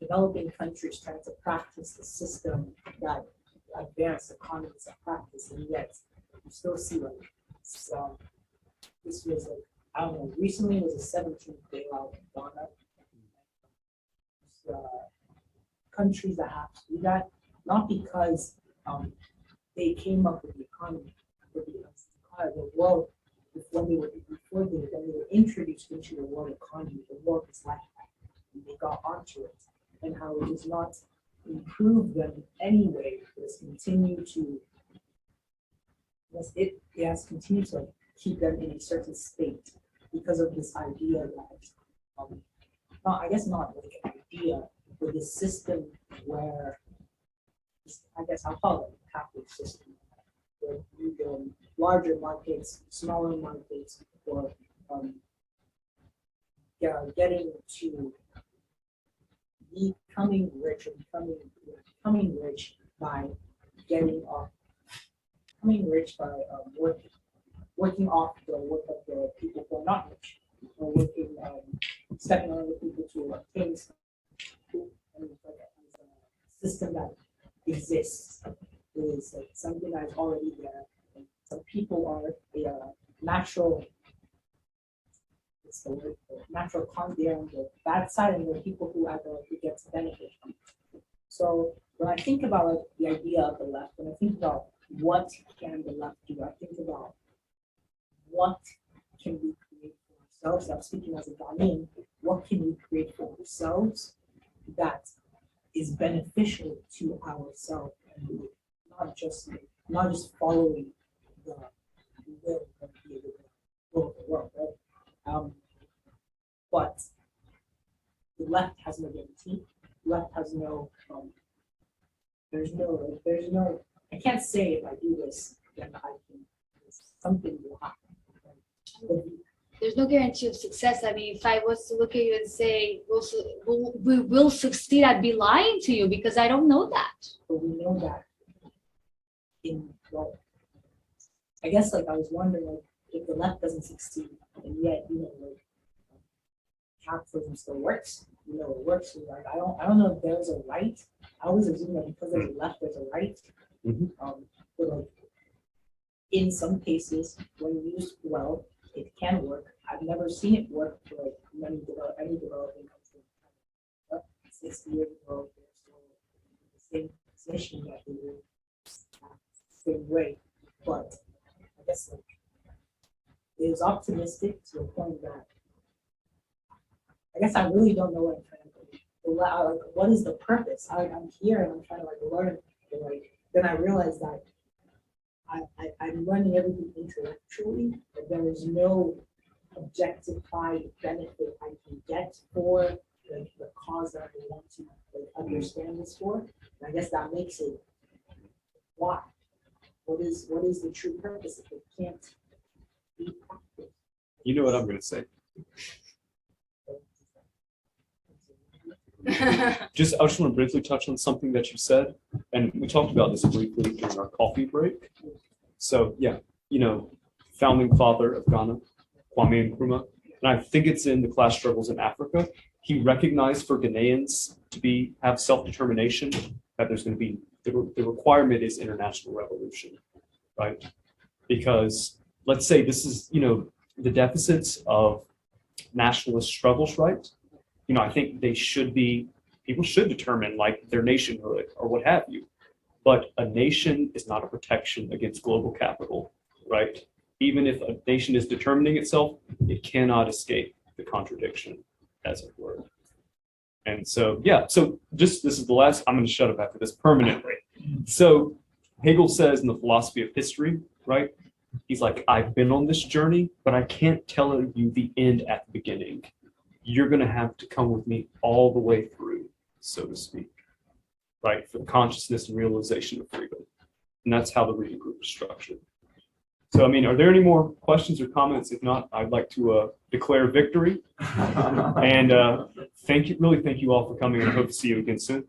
developing countries trying to practice the system that advanced economies have practiced, and yet you still see this was I don't know, recently was a 17th bailout in Ghana. Countries that have to do that, not because they came up with the economy, but because the world, before they were introduced into the world economy, the world was like that, and they got onto it, and how it does not improve them in any way. It has continued to keep them in a certain state because of this idea that, I guess not like an idea, but this system where, I guess I'll call it a capitalist system, where you go larger markets, smaller markets, or getting to becoming rich or becoming rich by becoming rich by working off the work of the people who are not rich, or stepping on other people to obtain stuff. And it's like a system that exists. It is like something that is already there. And some people are the natural. It's the word, natural they are on the bad side, and there are people who get to benefit from it. So when I think about like, the idea of the left, when I think about what can the left do, I think about what can we create for ourselves. I'm speaking as a Ghanaian. What can we create for ourselves that is beneficial to ourselves, and not just following the will of the world, right? But the left has no guarantee. Left has no. There's no. I can't say if I do this, then I can. Something will happen. There's no guarantee of success. I mean, if I was to look at you and say, we will succeed, I'd be lying to you because I don't know that. But we know that I guess like I was wondering like if the left doesn't succeed and yet like capitalism still works, it works. Like I don't know if there's a right. I always assume that because there's a left, there's a right. But like in some cases, when used well, it can work. I've never seen it work for like any developing country. 60 years ago, they're still in the same position that they were the same way. But I guess like it is optimistic to the point that I guess I really don't know what I'm trying to do. Like, what is the purpose? I'm here and I'm trying to like learn. And, like then I realize that I'm learning everything intellectually, but there is no objectified benefit I can get for the cause that I want to like, understand this for. And I guess that makes it why. What is the true purpose if it can't be practiced? You know what I'm going to say. I just want to briefly touch on something that you said, and we talked about this briefly during our coffee break. So yeah, founding father of Ghana, Kwame Nkrumah, and I think it's in the class struggles in Africa. He recognized for Ghanaians to have self-determination that there's going to be the requirement is international revolution, right? Because let's say this is the deficits of nationalist struggles, right? I think people should determine like their nationhood or what have you. But a nation is not a protection against global capital, right? Even if a nation is determining itself, it cannot escape the contradiction, as it were. And so, yeah, this is the last, I'm going to shut up after this permanently. So Hegel says in the philosophy of history, right? He's like, I've been on this journey, but I can't tell you the end at the beginning. You're going to have to come with me all the way through, so to speak, right? For the consciousness and realization of freedom. And that's how the reading group is structured. So, I mean, are there any more questions or comments? If not, I'd like to declare victory. And thank you all for coming, and I hope to see you again soon.